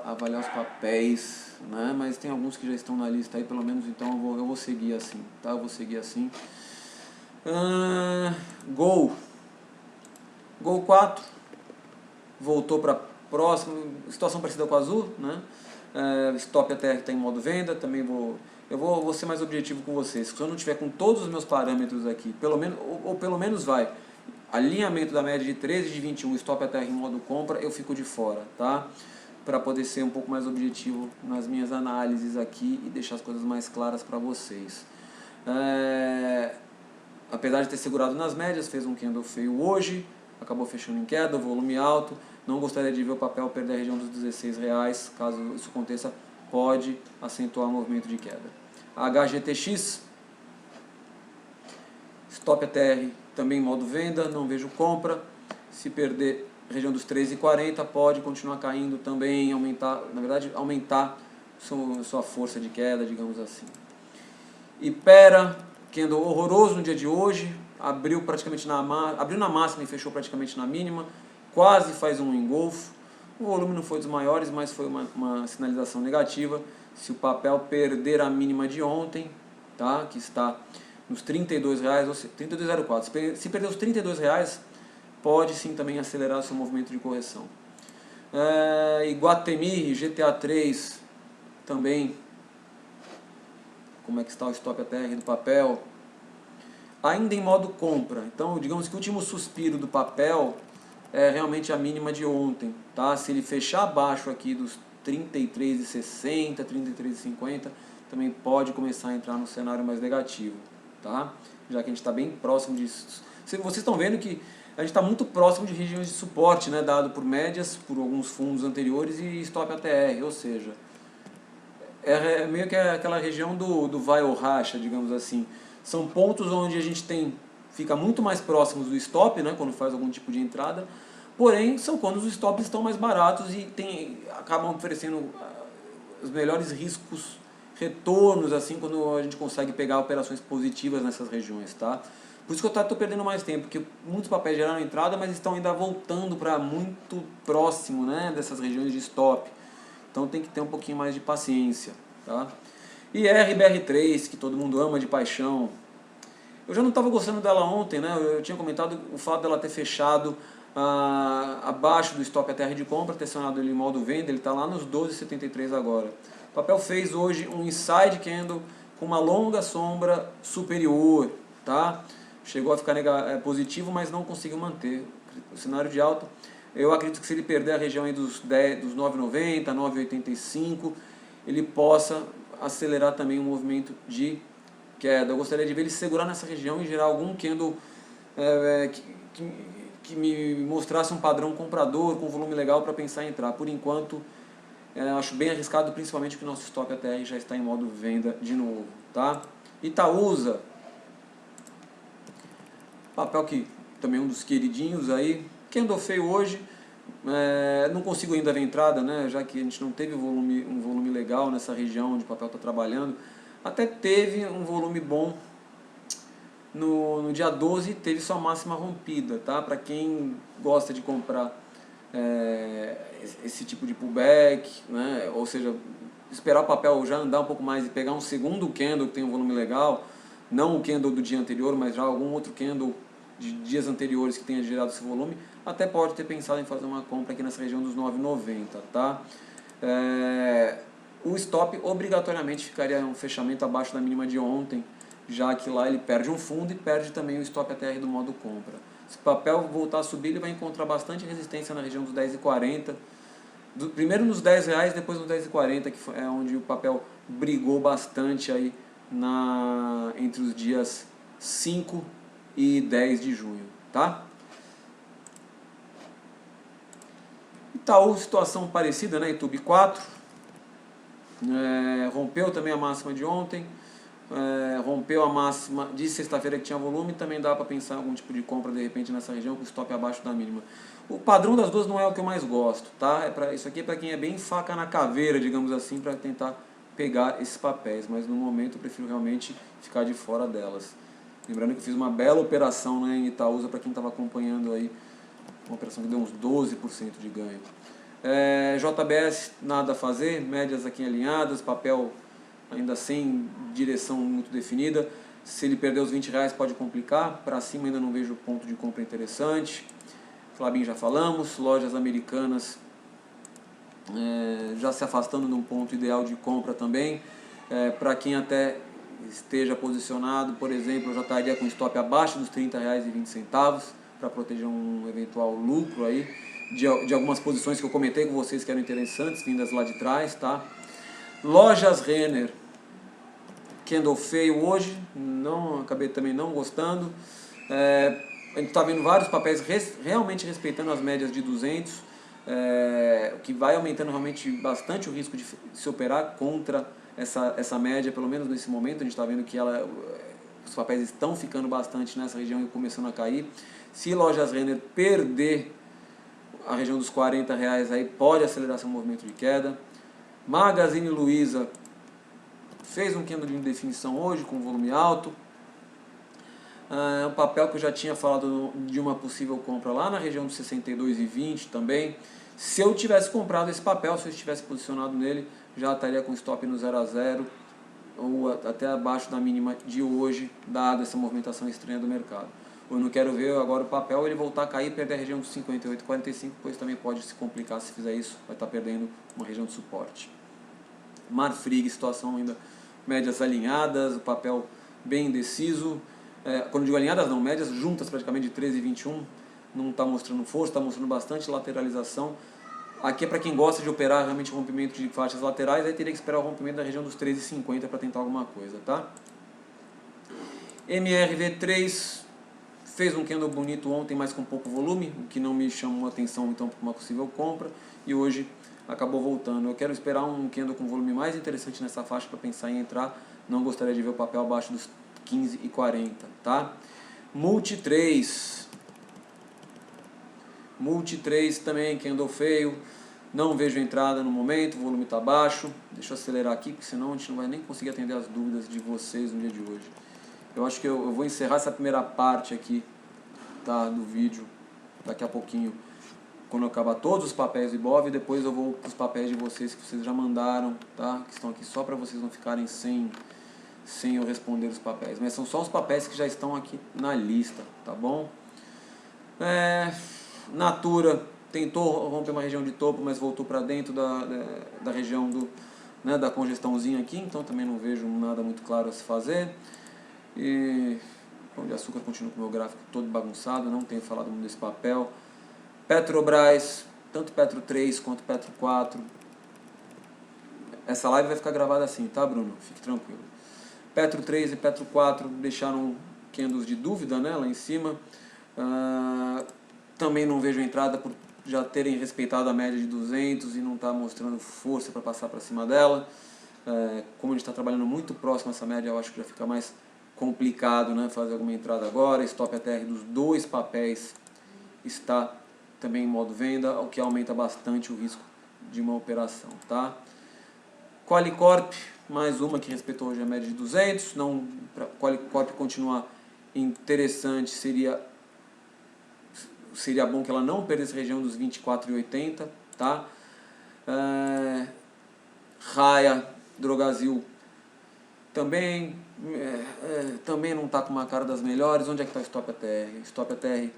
avaliar os papéis, né? Mas tem alguns que já estão na lista aí, pelo menos, então eu vou seguir assim, tá? Eu vou seguir assim. Gol 4 voltou para próximo, situação parecida com o Azul, né? Stop ATR está em modo venda, também eu vou ser mais objetivo com vocês. Se eu não tiver com todos os meus parâmetros aqui, pelo menos vai alinhamento da média de 13 de 21, stop ATR em modo compra, eu fico de fora, tá? Para poder ser um pouco mais objetivo nas minhas análises aqui e deixar as coisas mais claras para vocês. Apesar de ter segurado nas médias, fez um candle feio hoje, acabou fechando em queda, volume alto. Não gostaria de ver o papel perder a região dos R$16, caso isso aconteça, pode acentuar o movimento de queda. HGTX, stop ATR também em modo venda, não vejo compra. Se perder a região dos 13,40, pode continuar caindo também, aumentar sua força de queda, digamos assim. Ipera, candle horroroso no dia de hoje, abriu na máxima e fechou praticamente na mínima, quase faz um engolfo. O volume não foi dos maiores, mas foi uma sinalização negativa. Se o papel perder a mínima de ontem, tá? Que está nos R$32, ou 32,04. Se perder os R$32, pode sim também acelerar seu movimento de correção. Iguatemi, GTA 3, também. Como é que está o stop ATR do papel? Ainda em modo compra. Então, digamos que o último suspiro do papel é realmente a mínima de ontem, tá? Se ele fechar abaixo aqui dos 33,60, 33,50, também pode começar a entrar no cenário mais negativo, tá? Já que a gente está bem próximo disso. Vocês estão vendo que a gente está muito próximo de regiões de suporte, né? Dado por médias, por alguns fundos anteriores e stop ATR, ou seja, é meio que aquela região do vai ou racha, digamos assim. São pontos onde a gente fica muito mais próximos do stop, né, quando faz algum tipo de entrada, porém são quando os stops estão mais baratos e acabam oferecendo os melhores riscos retornos assim quando a gente consegue pegar operações positivas nessas regiões, tá? Por isso que eu estou perdendo mais tempo, porque muitos papéis geraram entrada, mas estão ainda voltando para muito próximo, né, dessas regiões de stop. Então tem que ter um pouquinho mais de paciência, tá? E RBR3, que todo mundo ama de paixão. Eu já não estava gostando dela ontem, né? Eu tinha comentado o fato dela ter fechado abaixo do stop ATR de compra, ter acionado ele em modo venda, ele está lá nos 12,73 agora. O papel fez hoje um inside candle com uma longa sombra superior, tá? Chegou a ficar positivo, mas não conseguiu manter o cenário de alta. Eu acredito que se ele perder a região aí dos 9,90, 9,85, ele possa acelerar também o movimento de queda. Eu gostaria de ver ele segurar nessa região e gerar algum candle que me mostrasse um padrão comprador com volume legal para pensar em entrar. Por enquanto, acho bem arriscado, principalmente que o nosso stop ATR já está em modo venda de novo, tá? Itaúsa, papel que também é um dos queridinhos aí, candle feio hoje, não consigo ainda ver entrada, né, já que a gente não teve um volume legal nessa região onde o papel está trabalhando. Até teve um volume bom no dia 12, teve sua máxima rompida, tá? Para quem gosta de comprar esse tipo de pullback, né? Ou seja, esperar o papel já andar um pouco mais e pegar um segundo candle que tem um volume legal, não o candle do dia anterior, mas já algum outro candle de dias anteriores que tenha gerado esse volume, até pode ter pensado em fazer uma compra aqui nessa região dos 9,90, tá? O stop obrigatoriamente ficaria um fechamento abaixo da mínima de ontem, já que lá ele perde um fundo e perde também o stop ATR do modo compra. Se o papel voltar a subir, ele vai encontrar bastante resistência na região dos 10,40, primeiro nos R$10, depois nos 10,40, que é onde o papel brigou bastante aí entre os dias 5 e 10 de junho, tá? Itaú, situação parecida, né? YouTube 4, rompeu também a máxima de ontem, rompeu a máxima de sexta-feira que tinha volume, também dá para pensar em algum tipo de compra de repente nessa região com stop abaixo da mínima. O padrão das duas não é o que eu mais gosto, tá? Isso aqui é para quem é bem faca na caveira, digamos assim, para tentar pegar esses papéis, mas no momento eu prefiro realmente ficar de fora delas. Lembrando que eu fiz uma bela operação, né, em Itaúsa, para quem estava acompanhando aí, uma operação que deu uns 12% de ganho. JBS, nada a fazer, médias aqui alinhadas, papel ainda sem direção muito definida. Se ele perder os R$20 pode complicar, para cima ainda não vejo ponto de compra interessante. Klabin já falamos, lojas americanas já se afastando de um ponto ideal de compra também. Para quem até esteja posicionado, por exemplo, eu já estaria com stop abaixo dos R$30,20 para proteger um eventual lucro aí de algumas posições que eu comentei com vocês que eram interessantes, vindas lá de trás, tá? Lojas Renner, candle feio hoje, acabei também não gostando. A gente está vendo vários papéis realmente respeitando as médias de 200, que vai aumentando realmente bastante o risco de se operar contra essa média, pelo menos nesse momento. A gente está vendo que os papéis estão ficando bastante nessa região e começando a cair. Se Lojas Renner perder a região dos R$40, aí pode acelerar seu movimento de queda. Magazine Luiza fez um candle de indefinição hoje com volume alto. Um papel que eu já tinha falado de uma possível compra lá na região dos 62,20 também. Se eu tivesse comprado esse papel, se eu estivesse posicionado nele, já estaria com stop no 0 a 0 ou até abaixo da mínima de hoje, dada essa movimentação estranha do mercado. Eu não quero ver agora o papel ele voltar a cair e perder a região dos 58,45, pois também pode se complicar se fizer isso, vai estar perdendo uma região de suporte. Marfrig, situação ainda médias alinhadas, o papel bem indeciso. Quando digo alinhadas não, médias juntas praticamente de 13,21, não está mostrando força, está mostrando bastante lateralização. Aqui é para quem gosta de operar realmente rompimento de faixas laterais, aí teria que esperar o rompimento da região dos 13,50 para tentar alguma coisa, tá? MRV3 fez um candle bonito ontem, mas com pouco volume, o que não me chamou a atenção então para uma possível compra, e hoje acabou voltando. Eu quero esperar um candle com volume mais interessante nessa faixa para pensar em entrar, não gostaria de ver o papel abaixo dos 15,40, tá? Multi 3 também, candle feio, Não vejo entrada no momento, o volume está baixo. Deixa eu acelerar aqui, porque senão a gente não vai nem conseguir atender as dúvidas de vocês no dia de hoje. Eu acho que eu vou encerrar essa primeira parte aqui, tá, do vídeo daqui a pouquinho, quando eu acabar todos os papéis do Ibov, e depois eu vou para os papéis de vocês que vocês já mandaram, tá? Que estão aqui só para vocês não ficarem sem eu responder os papéis. Mas são só os papéis que já estão aqui na lista, tá bom? Natura tentou romper uma região de topo, mas voltou para dentro da região da congestãozinha aqui, então também não vejo nada muito claro a se fazer. E Pão de Açúcar continua com o meu gráfico todo bagunçado, não tenho falado muito desse papel. Petrobras, tanto Petro 3 quanto Petro 4. Essa live vai ficar gravada assim, tá, Bruno? Fique tranquilo. Petro 3 e Petro 4 deixaram candles de dúvida, né, lá em cima. Também não vejo entrada por já terem respeitado a média de 200 e não está mostrando força para passar para cima dela. Como a gente está trabalhando muito próximo a essa média, eu acho que já fica mais complicado, né, fazer alguma entrada agora. Stop ATR dos dois papéis está também em modo venda, o que aumenta bastante o risco de uma operação, tá? Qualicorp, mais uma que respeitou hoje a média de 200. Não, para Qualicorp continuar interessante, seria bom que ela não perdesse a região dos 24,80, tá? Raia, Drogasil também não está com uma cara das melhores. Onde é que está o Stop ATR? Stop ATR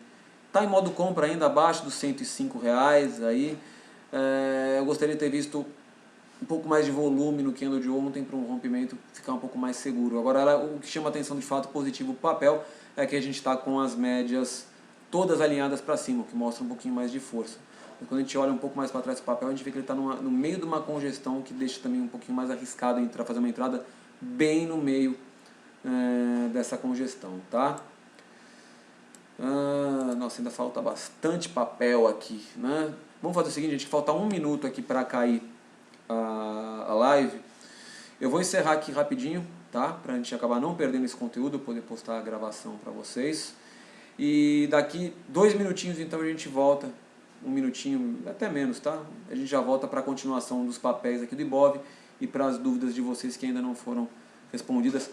está em modo compra ainda abaixo dos R$105 aí. Eu gostaria de ter visto um pouco mais de volume no candle de ontem para um rompimento ficar um pouco mais seguro. Agora, o que chama atenção de fato positivo para o papel é que a gente está com as médias todas alinhadas para cima, o que mostra um pouquinho mais de força. Mas quando a gente olha um pouco mais para trás do papel, a gente vê que ele está no meio de uma congestão que deixa também um pouquinho mais arriscado fazer uma entrada bem no meio dessa congestão, tá? Nossa, ainda falta bastante papel aqui, né? Vamos fazer o seguinte, gente, falta 1 minuto aqui para cair a live. Eu vou encerrar aqui rapidinho, tá? Para a gente acabar não perdendo esse conteúdo, poder postar a gravação para vocês. E daqui 2 minutinhos então a gente volta, 1 minutinho, até menos, tá? A gente já volta para a continuação dos papéis aqui do Ibov e para as dúvidas de vocês que ainda não foram respondidas.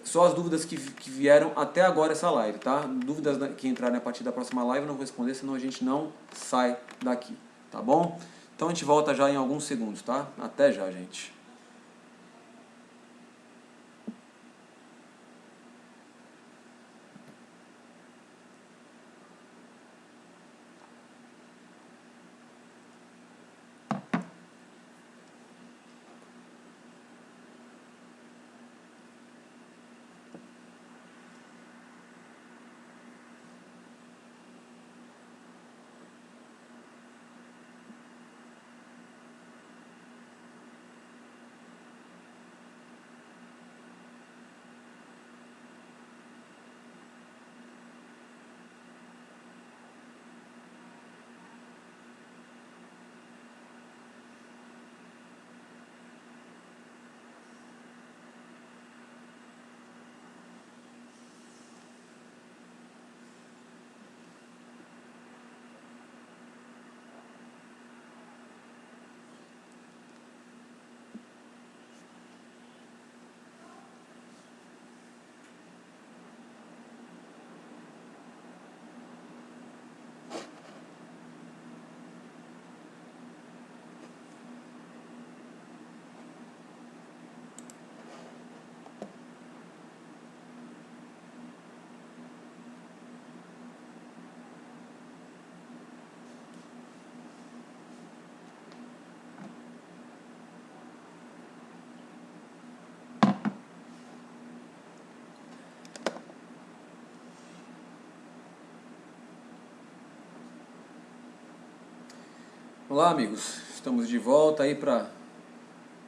Só as dúvidas que vieram até agora essa live, tá? Dúvidas que entrarem a partir da próxima live eu não vou responder, senão a gente não sai daqui, tá bom? Então a gente volta já em alguns segundos, tá? Até já, gente. Olá, amigos, estamos de volta aí para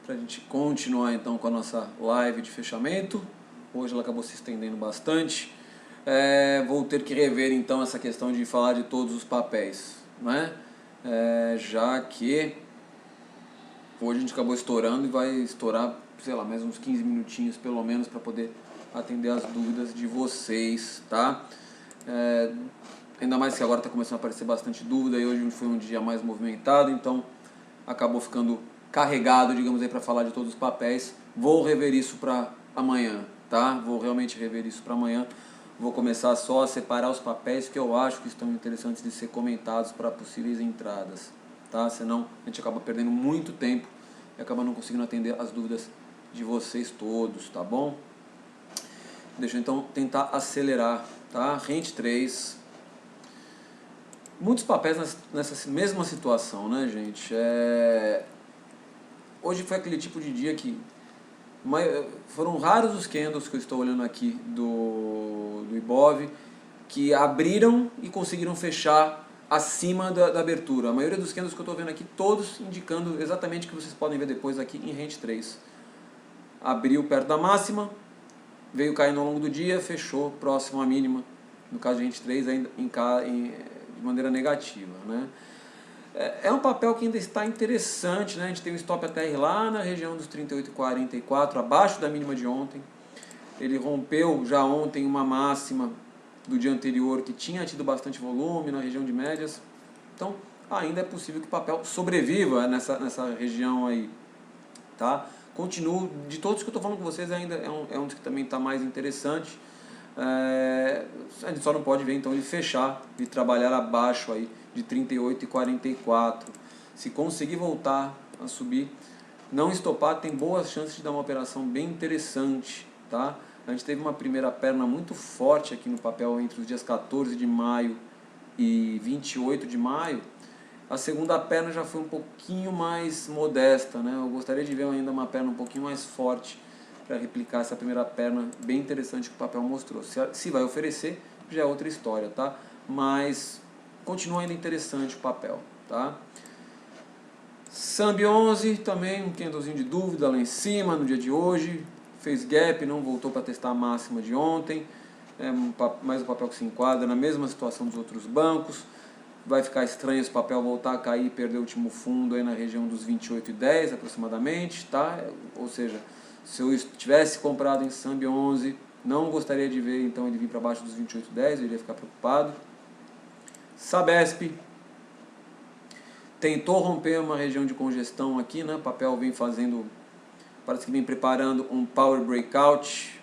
a gente continuar então com a nossa live de fechamento. Hoje ela acabou se estendendo bastante. Vou ter que rever então essa questão de falar de todos os papéis, né? Já que hoje a gente acabou estourando e vai estourar, sei lá, mais uns 15 minutinhos pelo menos para poder atender as dúvidas de vocês, tá? Ainda mais que agora está começando a aparecer bastante dúvida e hoje foi um dia mais movimentado, então acabou ficando carregado, digamos aí, para falar de todos os papéis. Vou rever isso para amanhã, tá? Vou realmente rever isso para amanhã. Vou começar só a separar os papéis que eu acho que estão interessantes de ser comentados para possíveis entradas, tá? Senão a gente acaba perdendo muito tempo e acaba não conseguindo atender as dúvidas de vocês todos, tá bom? Deixa eu então tentar acelerar, tá? Rente 3. Muitos papéis nessa mesma situação, né, gente? Hoje foi aquele tipo de dia que foram raros os candles que eu estou olhando aqui do Ibov que abriram e conseguiram fechar acima da abertura. A maioria dos candles que eu estou vendo aqui, todos indicando exatamente o que vocês podem ver depois aqui em Rente 3. Abriu perto da máxima, veio caindo ao longo do dia, fechou próximo à mínima. No caso de Rente 3, ainda de maneira negativa, né? É um papel que ainda está interessante, né? A gente tem um stop ATR lá na região dos 38,44, abaixo da mínima de ontem. Ele rompeu já ontem uma máxima do dia anterior que tinha tido bastante volume na região de médias. Então, ainda é possível que o papel sobreviva nessa região aí, tá? Continuo, de todos que eu estou falando com vocês, ainda é um dos que também está mais interessante. A gente só não pode ver então ele fechar e trabalhar abaixo aí de 38,44. Se conseguir voltar a subir, não estopar, tem boas chances de dar uma operação bem interessante, tá? A gente teve uma primeira perna muito forte aqui no papel entre os dias 14 de maio e 28 de maio. A segunda perna já foi um pouquinho mais modesta, né? Eu gostaria de ver ainda uma perna um pouquinho mais forte para replicar essa primeira perna bem interessante que o papel mostrou. Se vai oferecer, já é outra história, tá? Mas continua ainda interessante o papel, tá? Sambi 11 também um candlezinho de dúvida lá em cima no dia de hoje. Fez gap, não voltou para testar a máxima de ontem. Mais um papel que se enquadra na mesma situação dos outros bancos. Vai ficar estranho esse papel voltar a cair e perder o último fundo aí na região dos 28,10 aproximadamente, tá? Ou seja, se eu tivesse comprado em Sambi 11, não gostaria de ver então ele vir para baixo dos 28,10, eu iria ficar preocupado. Sabesp tentou romper uma região de congestão aqui, né? O papel vem fazendo, parece que vem preparando um Power Breakout.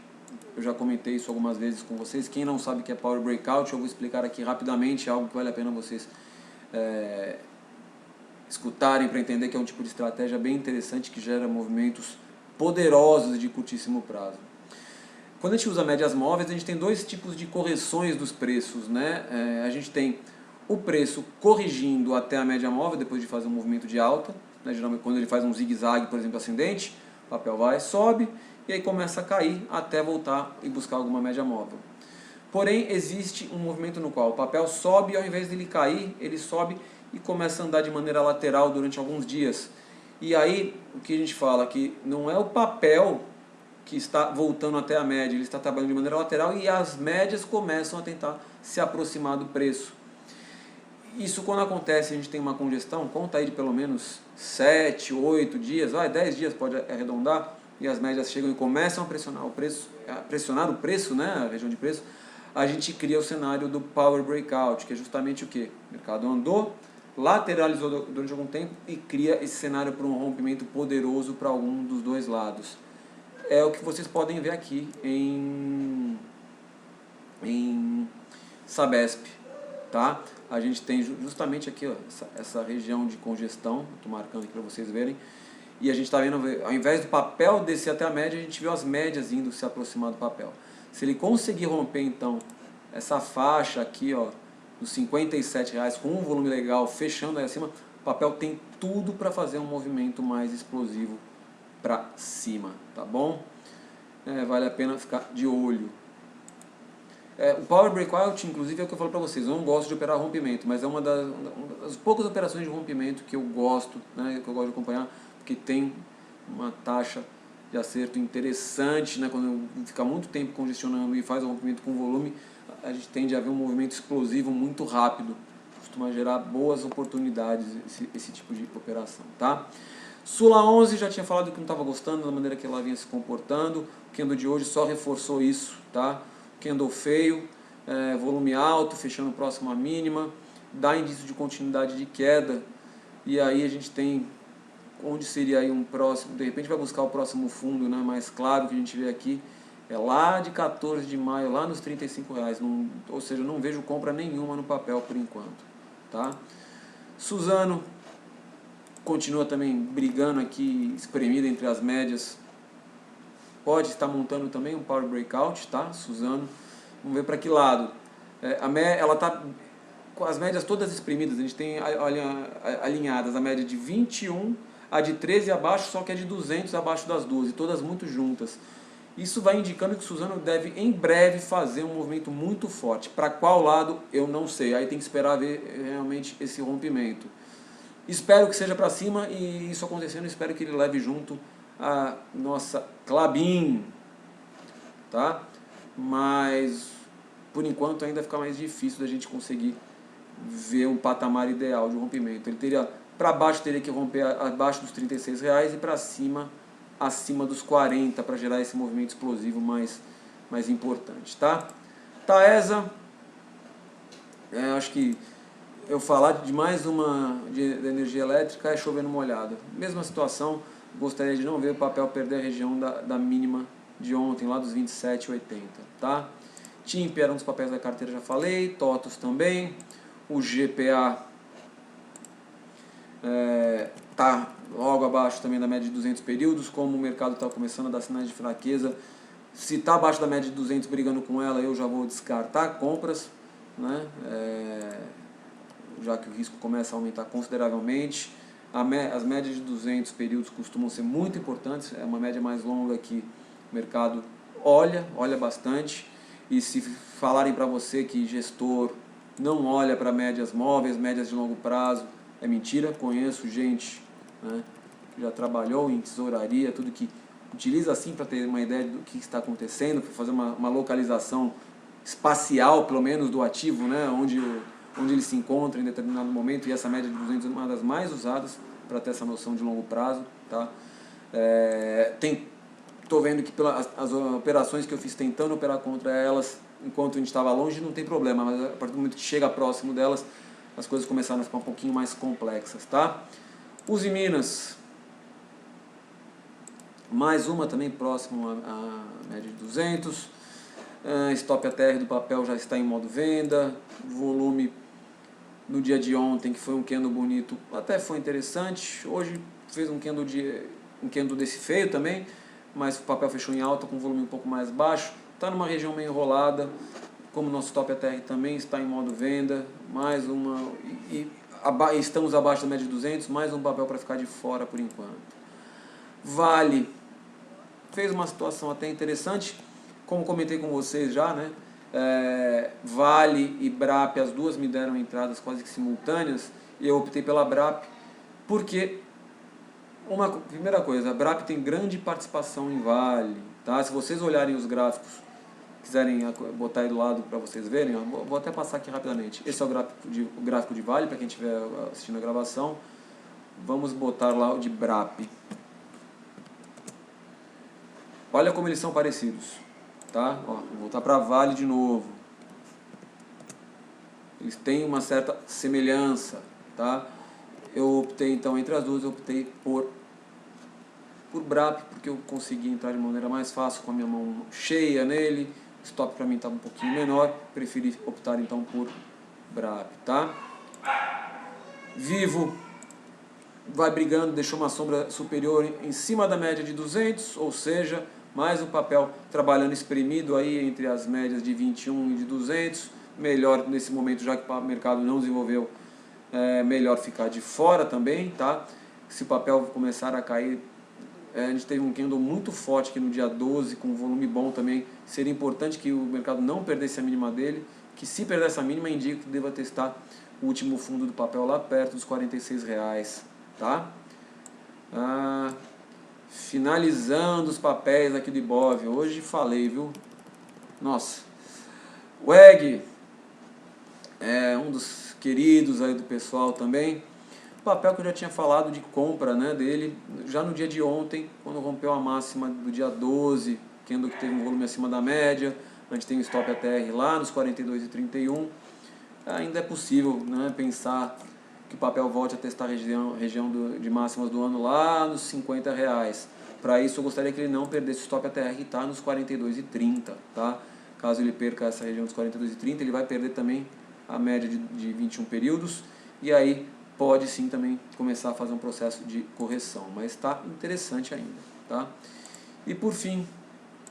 Eu já comentei isso algumas vezes com vocês. Quem não sabe o que é Power Breakout, eu vou explicar aqui rapidamente, algo que vale a pena vocês escutarem para entender que é um tipo de estratégia bem interessante que gera movimentos poderosos de curtíssimo prazo. Quando a gente usa médias móveis, a gente tem dois tipos de correções dos preços, né? A gente tem o preço corrigindo até a média móvel depois de fazer um movimento de alta, né? Geralmente quando ele faz um zigue-zague, por exemplo, ascendente, o papel vai, sobe e aí começa a cair até voltar e buscar alguma média móvel. Porém, existe um movimento no qual o papel sobe e ao invés dele cair, ele sobe e começa a andar de maneira lateral durante alguns dias. E aí, o que a gente fala que não é o papel que está voltando até a média, ele está trabalhando de maneira lateral e as médias começam a tentar se aproximar do preço. Isso quando acontece, a gente tem uma congestão, conta aí de pelo menos 7, 8 dias, 10 dias pode arredondar, e as médias chegam e começam a pressionar o preço, né, a região de preço, a gente cria o cenário do Power Breakout, que é justamente o que? O mercado andou, lateralizou durante algum tempo e cria esse cenário para um rompimento poderoso para algum dos dois lados. É o que vocês podem ver aqui em Sabesp, tá? A gente tem justamente aqui, ó, essa região de congestão, estou marcando aqui para vocês verem, e a gente está vendo, ao invés do papel descer até a média, a gente viu as médias indo se aproximar do papel. Se ele conseguir romper então essa faixa aqui, ó, dos R$57 com um volume legal fechando aí acima, o papel tem tudo para fazer um movimento mais explosivo para cima, tá bom? Vale a pena ficar de olho. O Power Breakout, inclusive, é o que eu falo para vocês, eu não gosto de operar rompimento, mas é uma das poucas operações de rompimento que eu gosto, né, que eu gosto de acompanhar, porque tem uma taxa de acerto interessante, né, quando fica muito tempo congestionando e faz o rompimento com volume, a gente tende a ver um movimento explosivo muito rápido, costuma gerar boas oportunidades esse tipo de operação, tá? Sula 11, já tinha falado que não estava gostando da maneira que ela vinha se comportando, o candle de hoje só reforçou isso, tá? Candle feio, volume alto, fechando próximo à mínima, dá indício de continuidade de queda, e aí a gente tem onde seria aí um próximo, de repente vai buscar o próximo fundo, né, mais claro que a gente vê aqui, é lá de 14 de maio, lá nos R$35, ou seja, não vejo compra nenhuma no papel por enquanto, tá? Suzano continua também brigando aqui, espremida entre as médias, pode estar montando também um power breakout, tá? Suzano, vamos ver para que lado. Ela está com as médias todas espremidas, a gente tem alinhadas a média de 21, a de 13 abaixo, só que é de 200 abaixo das duas, e todas muito juntas. Isso vai indicando que o Suzano deve em breve fazer um movimento muito forte. Para qual lado, eu não sei. Aí tem que esperar ver realmente esse rompimento. Espero que seja para cima, e isso acontecendo, espero que ele leve junto a nossa Klabin, tá? Mas por enquanto ainda fica mais difícil da gente conseguir ver um patamar ideal de rompimento. Ele teria, para baixo teria que romper abaixo dos R$36 e para cima acima dos 40 para gerar esse movimento explosivo mais importante, tá? Taesa, acho que eu falar de mais uma de energia elétrica é chovendo molhado. Mesma situação, gostaria de não ver o papel perder a região da mínima de ontem, lá dos 27,80, tá? TIMP era um dos papéis da carteira, já falei, TOTUS também, o GPA tá logo abaixo também da média de 200 períodos, como o mercado está começando a dar sinais de fraqueza, se está abaixo da média de 200 brigando com ela, eu já vou descartar compras, né? Já que o risco começa a aumentar consideravelmente. As médias de 200 períodos costumam ser muito importantes, é uma média mais longa que o mercado olha bastante, e se falarem para você que gestor não olha para médias móveis, médias de longo prazo, é mentira. Conheço gente, né, que já trabalhou em tesouraria, tudo que utiliza assim para ter uma ideia do que está acontecendo, para fazer uma localização espacial, pelo menos, do ativo, né, onde ele se encontra em determinado momento, e essa média de 200 é uma das mais usadas para ter essa noção de longo prazo, tá? Estou vendo que as operações que eu fiz tentando operar contra elas, enquanto a gente estava longe, não tem problema, mas a partir do momento que chega próximo delas, as coisas começaram a ficar um pouquinho mais complexas, tá? Uzi Minas, mais uma também próximo à média de 200, stop ATR do papel já está em modo venda, volume no dia de ontem, que foi um candle bonito, até foi interessante, hoje fez um candle desse feio também, mas o papel fechou em alta com volume um pouco mais baixo, está numa região meio enrolada, como o nosso stop ATR também está em modo venda, mais uma, estamos abaixo da média de 200, mais um papel para ficar de fora por enquanto. Vale fez uma situação até interessante, como comentei com vocês já, né? Vale e BRAP, as duas me deram entradas quase que simultâneas, e eu optei pela BRAP, porque, primeira coisa, a BRAP tem grande participação em Vale, tá? Se vocês olharem os gráficos, quiserem botar aí do lado para vocês verem, ó, vou até passar aqui rapidamente. Esse é o gráfico de Vale, para quem estiver assistindo a gravação. Vamos botar lá o de BRAP. Olha como eles são parecidos, tá? Ó, vou voltar para Vale de novo. Eles têm uma certa semelhança, tá? Eu optei então entre as duas, eu optei por BRAP, porque eu consegui entrar de maneira mais fácil com a minha mão cheia nele. O stop para mim estava um pouquinho menor, preferi optar então por BRAP, tá? Vivo vai brigando, deixou uma sombra superior em cima da média de 200, ou seja, mais um papel trabalhando espremido aí entre as médias de 21 e de 200, melhor nesse momento, já que o mercado não desenvolveu, melhor ficar de fora também, tá? Se o papel começar a cair, a gente teve um candle muito forte aqui no dia 12, com um volume bom também, seria importante que o mercado não perdesse a mínima dele, que se perder essa mínima, indica que deva testar o último fundo do papel lá perto dos R$46, tá? Finalizando os papéis aqui do Ibov, hoje falei, viu? Nossa, o WEG é um dos queridos aí do pessoal também. Papel que eu já tinha falado de compra, né, dele já no dia de ontem, quando rompeu a máxima do dia 12, candle que teve um volume acima da média, a gente tem um stop ATR lá nos 42,31. Ainda é possível, né, pensar que o papel volte a testar a região de máximas do ano lá nos R$50. Para isso eu gostaria que ele não perdesse o stop ATR que está nos 42,30, tá? Caso ele perca essa região dos 42,30, ele vai perder também a média de 21 períodos, e aí pode sim também começar a fazer um processo de correção, mas está interessante ainda, tá? E por fim,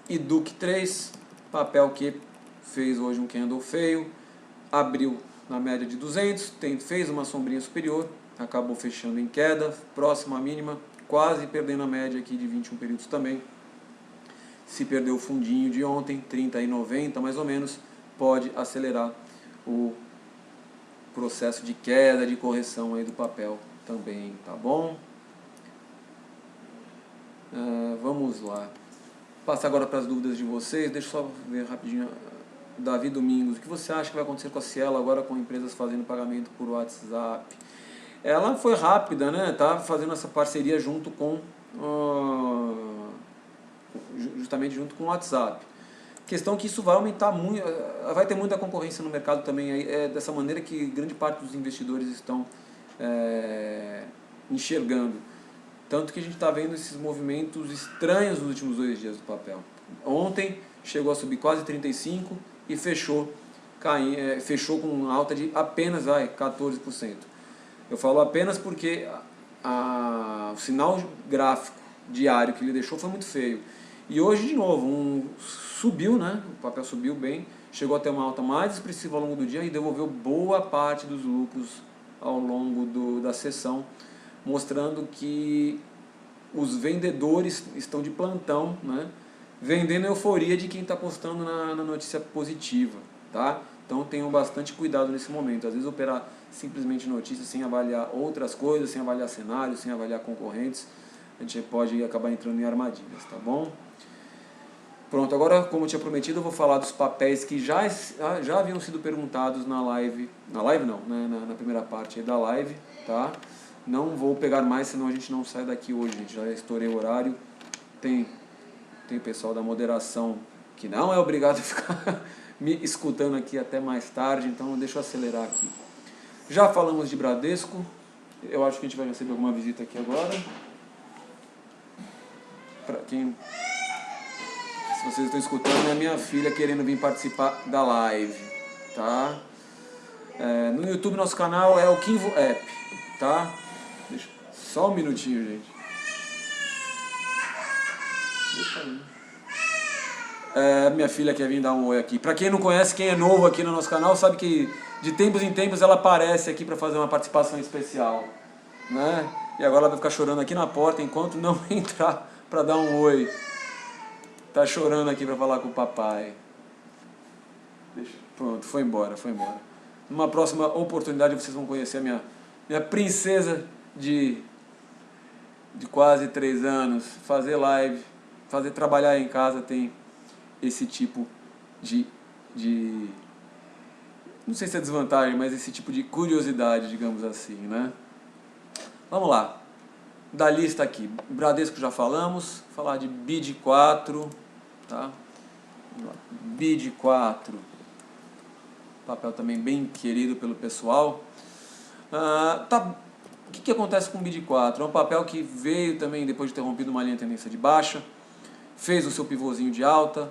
IDUC 3, papel que fez hoje um candle feio, abriu na média de 200, fez uma sombrinha superior, acabou fechando em queda, próxima à mínima, quase perdendo a média aqui de 21 períodos também. Se perder o fundinho de ontem, 30,90 mais ou menos, pode acelerar o processo de queda, de correção aí do papel também, tá bom? Vamos lá. Passar agora para as dúvidas de vocês, deixa eu só ver rapidinho. Davi Domingos, o que você acha que vai acontecer com a Cielo agora com empresas fazendo pagamento por WhatsApp? Ela foi rápida, né? Tá fazendo essa parceria junto com justamente junto com o WhatsApp. Questão que isso vai aumentar muito, vai ter muita concorrência no mercado também. É dessa maneira que grande parte dos investidores estão enxergando. Tanto que a gente está vendo esses movimentos estranhos nos últimos 2 dias do papel. Ontem chegou a subir quase 35 e fechou com alta de apenas 14%. Eu falo apenas porque o sinal gráfico diário que ele deixou foi muito feio. E hoje, de novo, subiu, né? O papel subiu bem, chegou até uma alta mais expressiva ao longo do dia e devolveu boa parte dos lucros ao longo da sessão, mostrando que os vendedores estão de plantão, né? Vendendo a euforia de quem está apostando na notícia positiva, tá? Então tenham bastante cuidado nesse momento. Às vezes operar simplesmente notícias sem avaliar outras coisas, sem avaliar cenários, sem avaliar concorrentes, a gente pode acabar entrando em armadilhas, tá bom? Pronto, agora, como eu tinha prometido, eu vou falar dos papéis que já haviam sido perguntados na live não, né, na primeira parte da live, tá? Não vou pegar mais, senão a gente não sai daqui hoje, gente, já estourei o horário. Tem pessoal da moderação que não é obrigado a ficar me escutando aqui até mais tarde, então deixa eu acelerar aqui. Já falamos de Bradesco, eu acho que a gente vai receber alguma visita aqui agora. Para quem... Se vocês estão escutando, é a minha filha querendo vir participar da live, tá? No YouTube, nosso canal é o Kinvo App, tá? Só um minutinho, gente. Deixa aí. Minha filha quer vir dar um oi aqui. Pra quem não conhece, quem é novo aqui no nosso canal, sabe que de tempos em tempos ela aparece aqui pra fazer uma participação especial, né? E agora ela vai ficar chorando aqui na porta enquanto não entrar pra dar um oi. Tá chorando aqui pra falar com o papai. Pronto, foi embora. Numa próxima oportunidade vocês vão conhecer a minha princesa de quase 3 anos. Fazer live, trabalhar em casa tem esse tipo de não sei se é desvantagem, mas esse tipo de curiosidade, digamos assim, né? Vamos lá. Da lista aqui, Bradesco já falamos, falar de BID4, tá? BID4, papel também bem querido pelo pessoal. O que acontece com o BID4? É um papel que veio também depois de ter rompido uma linha de tendência de baixa, fez o seu pivôzinho de alta,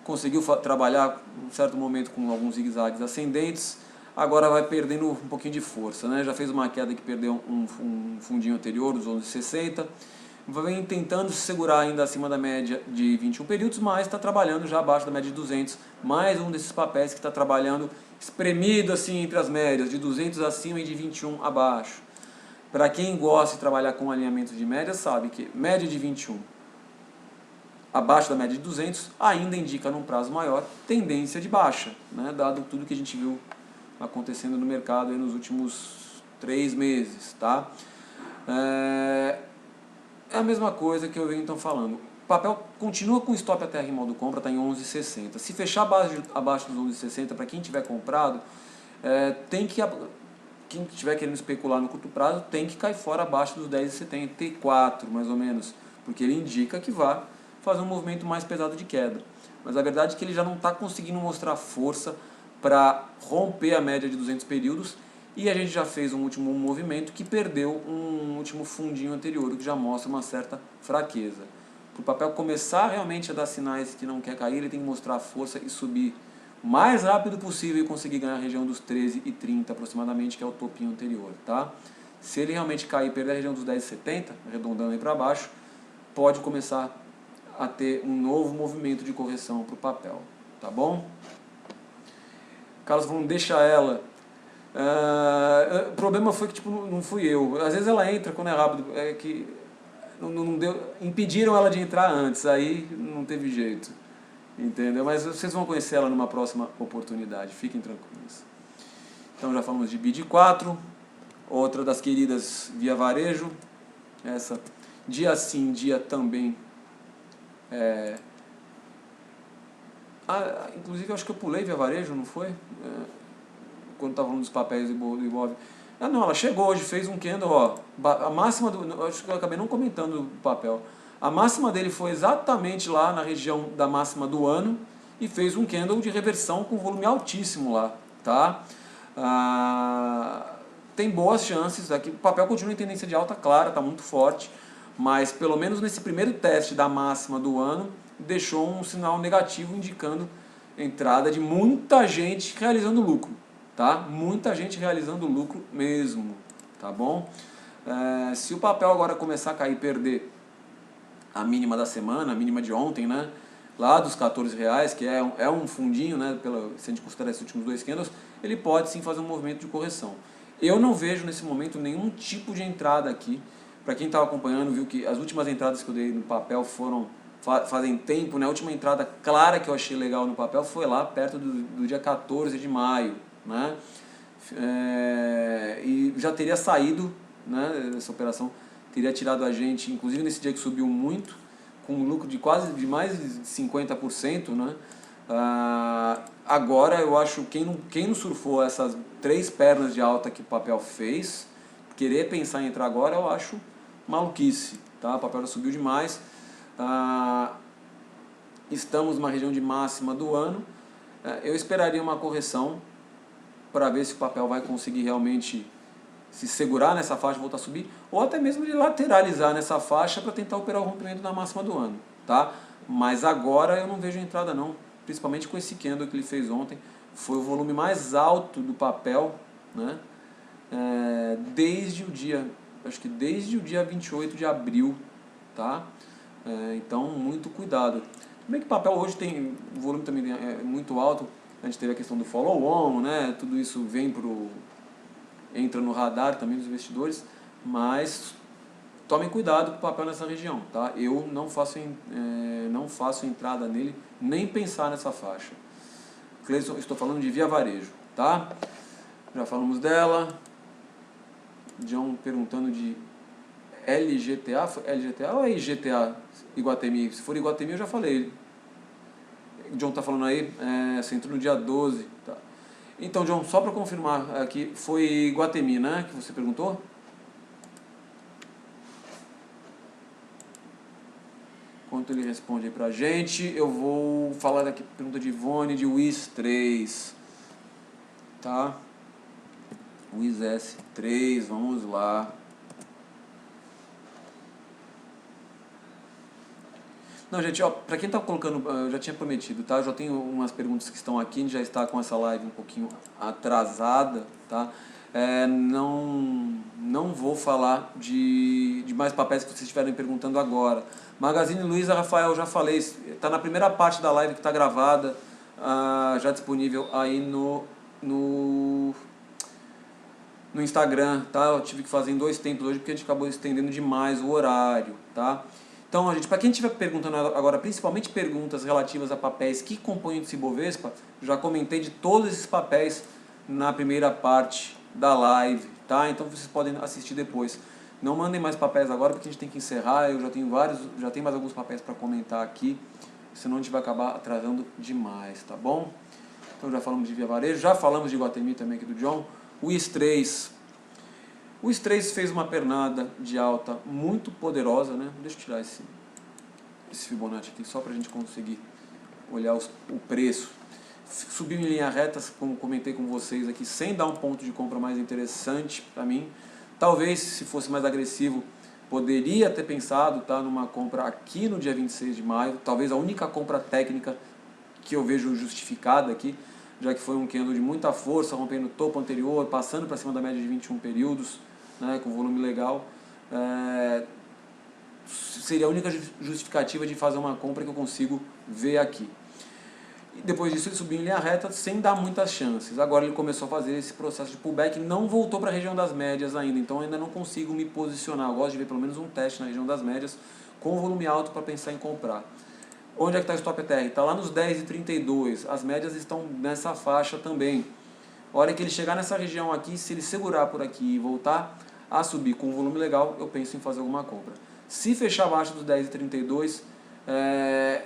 conseguiu trabalhar em um certo momento com alguns zigue-zagues ascendentes, agora vai perdendo um pouquinho de força, né? Já fez uma queda que perdeu um fundinho anterior, dos 11,60, vem tentando se segurar ainda acima da média de 21 períodos, mas está trabalhando já abaixo da média de 200, mais um desses papéis que está trabalhando espremido assim entre as médias, de 200 acima e de 21 abaixo. Para quem gosta de trabalhar com alinhamento de média, sabe que média de 21 abaixo da média de 200 ainda indica num prazo maior tendência de baixa, né? Dado tudo que a gente viu acontecendo no mercado aí nos últimos 3 meses, tá? É a mesma coisa que eu venho então falando. O papel continua com stop ATR em modo compra, está em 11,60. Se fechar abaixo dos 11,60, para quem tiver comprado, quem estiver querendo especular no curto prazo tem que cair fora abaixo dos 10,74, mais ou menos, porque ele indica que vai fazer um movimento mais pesado de queda. Mas a verdade é que ele já não está conseguindo mostrar força para romper a média de 200 períodos E a gente já fez um último movimento que perdeu um último fundinho anterior, o que já mostra uma certa fraqueza. Para o papel começar realmente a dar sinais que não quer cair, ele tem que mostrar força e subir o mais rápido possível e conseguir ganhar a região dos 13,30 aproximadamente, que é o topinho anterior, tá? Se ele realmente cair e perder a região dos 10,70, arredondando aí para baixo, pode começar a ter um novo movimento de correção para o papel, tá bom? Carlos falando, deixa ela. O problema foi que tipo, não fui eu. Às vezes ela entra quando é rápido, é que não deu, impediram ela de entrar antes, aí não teve jeito. Entendeu? Mas vocês vão conhecer ela numa próxima oportunidade, fiquem tranquilos. Então já falamos de BID4, outra das queridas Via Varejo, essa dia sim, dia também. Inclusive eu acho que eu pulei Via Varejo, não foi? Quando estava falando dos papéis do Ibov. Não, ela chegou hoje, fez um candle, ó, a máxima do, acho que eu acabei não comentando o papel. A máxima dele foi exatamente lá na região da máxima do ano e fez um candle de reversão com volume altíssimo lá, tá? Tem boas chances, aqui o papel continua em tendência de alta clara, está muito forte, mas pelo menos nesse primeiro teste da máxima do ano, deixou um sinal negativo indicando entrada de muita gente realizando lucro, tá? Muita gente realizando lucro mesmo, tá bom? Se o papel agora começar a cair e perder a mínima da semana, a mínima de ontem, né? Lá dos R$14, que é um fundinho, né? Se a gente considerar esses últimos dois candles, ele pode sim fazer um movimento de correção. Eu não vejo nesse momento nenhum tipo de entrada aqui. Para quem estava acompanhando, viu que as últimas entradas que eu dei no papel foram fazem tempo, né? A última entrada clara que eu achei legal no papel foi lá perto do dia 14 de maio, né? E já teria saído, né, essa operação, teria tirado a gente, inclusive nesse dia que subiu muito, com um lucro de mais de 50%, né? Agora eu acho que quem não surfou essas 3 pernas de alta que o papel fez, querer pensar em entrar agora, eu acho maluquice, tá? O papel já subiu demais. Estamos numa região de máxima do ano. Eu esperaria uma correção para ver se o papel vai conseguir realmente se segurar nessa faixa e voltar a subir, ou até mesmo de lateralizar nessa faixa para tentar operar o rompimento da máxima do ano, tá? Mas agora eu não vejo entrada não, principalmente com esse candle que ele fez ontem, foi o volume mais alto do papel, né? Desde o dia 28 de abril, tá? Então muito cuidado. Bem que o papel hoje tem, o volume também é muito alto, a gente teve a questão do follow-on, né? Tudo isso entra no radar também dos investidores, mas tomem cuidado com o papel nessa região, tá? Eu não faço entrada nele, nem pensar nessa faixa. Cleison, estou falando de Via Varejo, tá? Já falamos dela. John perguntando de LGTA, foi LGTA ou é IGTA Iguatemi? Se for Iguatemi eu já falei. O John está falando aí, você entrou no dia 12, tá? Então, John, só para confirmar aqui, foi Iguatemi, né, que você perguntou? Enquanto ele responde aí pra gente, eu vou falar daqui, pergunta de Ivone, de WIS 3, tá? WIS S3, vamos lá. Não, gente, ó, pra quem tá colocando, eu já tinha prometido, tá? Eu já tenho umas perguntas que estão aqui, a gente já está com essa live um pouquinho atrasada, tá? Não vou falar de mais papéis que vocês estiverem perguntando agora. Magazine Luiza, Rafael, já falei, está na primeira parte da live que está gravada, já disponível aí no Instagram, tá? Eu tive que fazer em 2 tempos hoje porque a gente acabou estendendo demais o horário, tá? Então, gente, para quem estiver perguntando agora, principalmente perguntas relativas a papéis que compõem o índice Bovespa, já comentei de todos esses papéis na primeira parte da live, tá? Então vocês podem assistir depois. Não mandem mais papéis agora porque a gente tem que encerrar, eu já tenho mais alguns papéis para comentar aqui, senão a gente vai acabar atrasando demais, tá bom? Então já falamos de Via Varejo, já falamos de Iguatemi também aqui do John. O IS3. O IS3 fez uma pernada de alta muito poderosa, né? Deixa eu tirar esse Fibonacci aqui só para a gente conseguir olhar o preço. subiu em linha reta, como comentei com vocês aqui, sem dar um ponto de compra mais interessante para mim. Talvez, se fosse mais agressivo, poderia ter pensado numa compra aqui no dia 26 de maio, talvez a única compra técnica que eu vejo justificada aqui, já que foi um candle de muita força, rompendo o topo anterior, passando para cima da média de 21 períodos, né, com volume legal. Seria a única justificativa de fazer uma compra que eu consigo ver aqui. E depois disso ele subiu em linha reta sem dar muitas chances. Agora ele começou a fazer esse processo de pullback, não voltou para a região das médias ainda, então ainda não consigo me posicionar. Eu gosto de ver pelo menos um teste na região das médias com volume alto para pensar em comprar. Onde é que está o stop ETR? Está lá nos 10,32, as médias estão nessa faixa também. A hora que ele chegar nessa região aqui, se ele segurar por aqui e voltar a subir com um volume legal, eu penso em fazer alguma compra. Se fechar abaixo dos 10,32,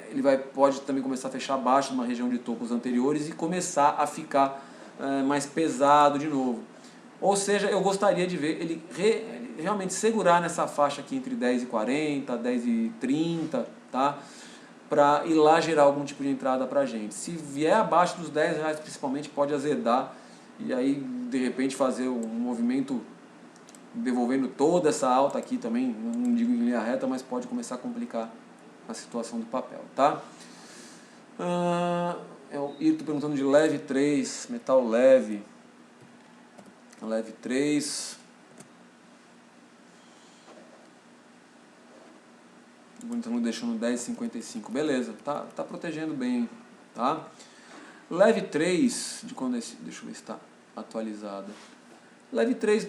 ele pode também começar a fechar abaixo de uma região de topos anteriores e começar a ficar mais pesado de novo. Ou seja, eu gostaria de ver ele realmente segurar nessa faixa aqui entre 10,40, 10,30, tá? Para ir lá gerar algum tipo de entrada para a gente. Se vier abaixo dos R$10 principalmente, pode azedar e aí de repente fazer um movimento devolvendo toda essa alta aqui também, não digo em linha reta, mas pode começar a complicar a situação do papel, tá? Eu estou perguntando de leve 3, metal leve. Leve 3. Então deixando 10,55. Beleza, tá protegendo bem, tá? Leve 3, de quando deixa eu ver se está atualizada. Leve 3.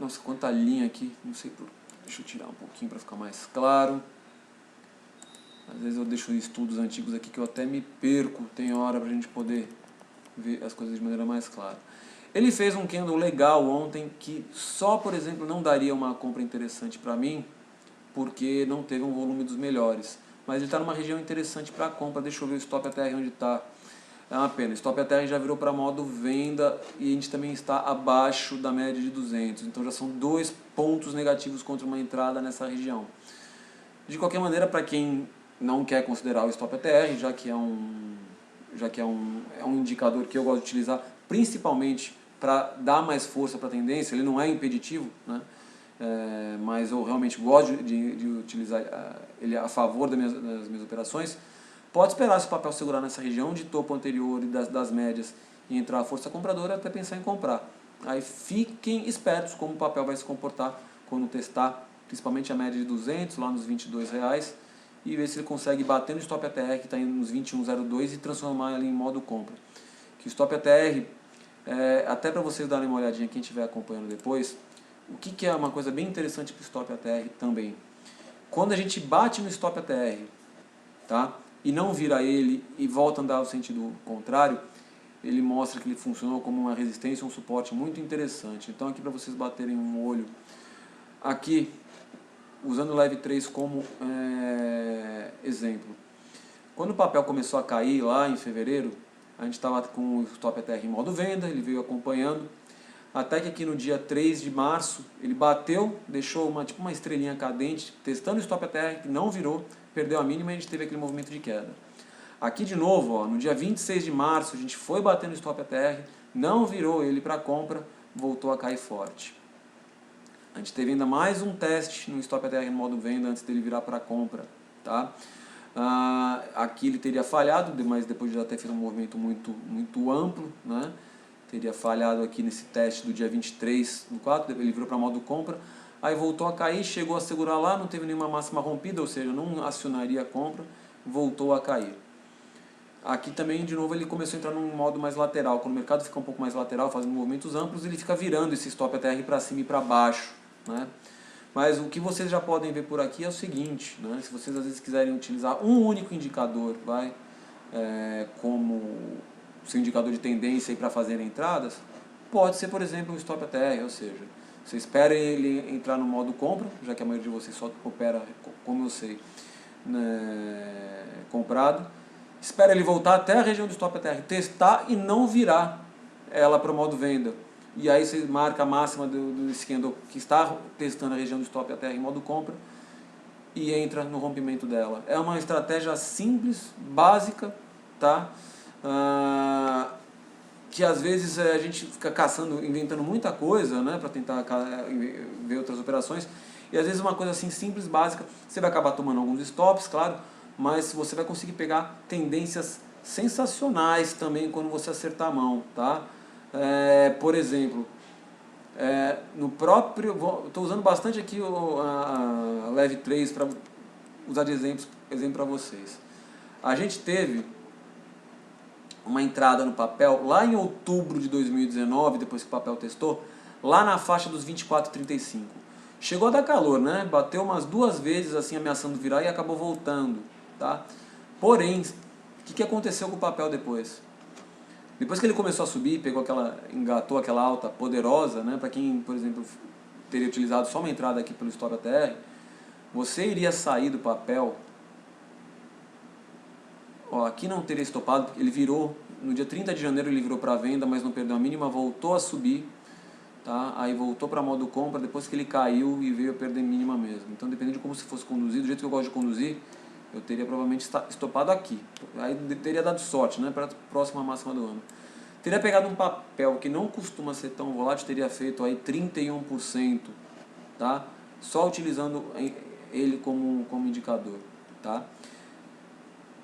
Nossa, quanta linha aqui, não sei deixa eu tirar um pouquinho para ficar mais claro. Às vezes eu deixo estudos antigos aqui que eu até me perco, tem hora para a gente poder ver as coisas de maneira mais clara. Ele fez um candle legal ontem que só, por exemplo, não daria uma compra interessante para mim, porque não teve um volume dos melhores. Mas ele está numa região interessante para compra. Deixa eu ver o stop ATR onde está. É uma pena, o stop ATR já virou para modo venda e a gente também está abaixo da média de 200. Então já são 2 pontos negativos contra uma entrada nessa região. De qualquer maneira, para quem não quer considerar o stop ATR, já que é um indicador que eu gosto de utilizar principalmente para dar mais força para a tendência, ele não é impeditivo, né? Mas eu realmente gosto de utilizar ele a favor das minhas operações. Pode esperar se o papel segurar nessa região de topo anterior e das médias e entrar a força compradora até pensar em comprar. Aí fiquem espertos como o papel vai se comportar quando testar, principalmente a média de 200, lá nos R$22, e ver se ele consegue bater no stop ATR que está nos 21,02 e transformar ele em modo compra. Que o stop ATR, até para vocês darem uma olhadinha, quem estiver acompanhando depois, o que é uma coisa bem interessante para o stop ATR também. Quando a gente bate no stop ATR, tá? E não vira ele e volta a andar no sentido contrário, ele mostra que ele funcionou como uma resistência, um suporte muito interessante. Então aqui para vocês baterem um olho, aqui, usando o Leve 3 como exemplo. Quando o papel começou a cair lá em fevereiro, a gente estava com o stop ATR em modo venda, ele veio acompanhando, até que aqui no dia 3 de março ele bateu, deixou tipo uma estrelinha cadente, testando o stop ATR, que não virou, perdeu a mínima e a gente teve aquele movimento de queda. Aqui de novo, ó, no dia 26 de março, a gente foi batendo o stop ATR, não virou ele para compra, voltou a cair forte. A gente teve ainda mais um teste no stop ATR no modo venda antes dele virar para compra, tá? Aqui ele teria falhado, mas depois de já ter feito um movimento muito amplo, né? Teria falhado aqui nesse teste do dia 23 do 4, ele virou para modo compra, aí voltou a cair, chegou a segurar lá, não teve nenhuma máxima rompida, ou seja, não acionaria a compra, voltou a cair. Aqui também, de novo, ele começou a entrar num modo mais lateral. Quando o mercado fica um pouco mais lateral, fazendo movimentos amplos, ele fica virando esse stop ATR para cima e para baixo, né? Mas o que vocês já podem ver por aqui é o seguinte, né? Se vocês às vezes quiserem utilizar um único indicador, como seu indicador de tendência para fazer entradas, pode ser, por exemplo, um stop ATR, ou seja, você espera ele entrar no modo compra, já que a maioria de vocês só opera, como eu sei, né, comprado, espera ele voltar até a região do stop ATR, testar e não virar ela para o modo venda. E aí você marca a máxima desse candle que está testando a região do stop ATR em modo compra e entra no rompimento dela. É uma estratégia simples, básica, tá? Que às vezes a gente fica caçando, inventando muita coisa, né, para tentar ver outras operações, e às vezes uma coisa assim simples, básica, você vai acabar tomando alguns stops, claro, mas você vai conseguir pegar tendências sensacionais também quando você acertar a mão, tá? Por exemplo, no próprio, estou usando bastante aqui a Leve 3 para usar de exemplo para vocês. A gente teve uma entrada no papel lá em outubro de 2019, depois que o papel testou, lá na faixa dos 24,35. Chegou a dar calor, né? Bateu umas 2 vezes assim ameaçando virar e acabou voltando, tá? Porém, o que aconteceu com o papel depois? Depois que ele começou a subir, engatou aquela alta poderosa, né? Para quem, por exemplo, teria utilizado só uma entrada aqui pelo Stop ATR, você iria sair do papel. Ó, aqui não teria estopado, ele virou, no dia 30 de janeiro ele virou para venda, mas não perdeu a mínima, voltou a subir, tá? Aí voltou para modo compra, depois que ele caiu e veio a perder mínima mesmo. Então, dependendo de como se fosse conduzido, do jeito que eu gosto de conduzir, eu teria provavelmente estopado aqui. Aí teria dado sorte, né, para a próxima máxima do ano. Teria pegado um papel que não costuma ser tão volátil, teria feito aí 31%, tá? Só utilizando ele como indicador, tá?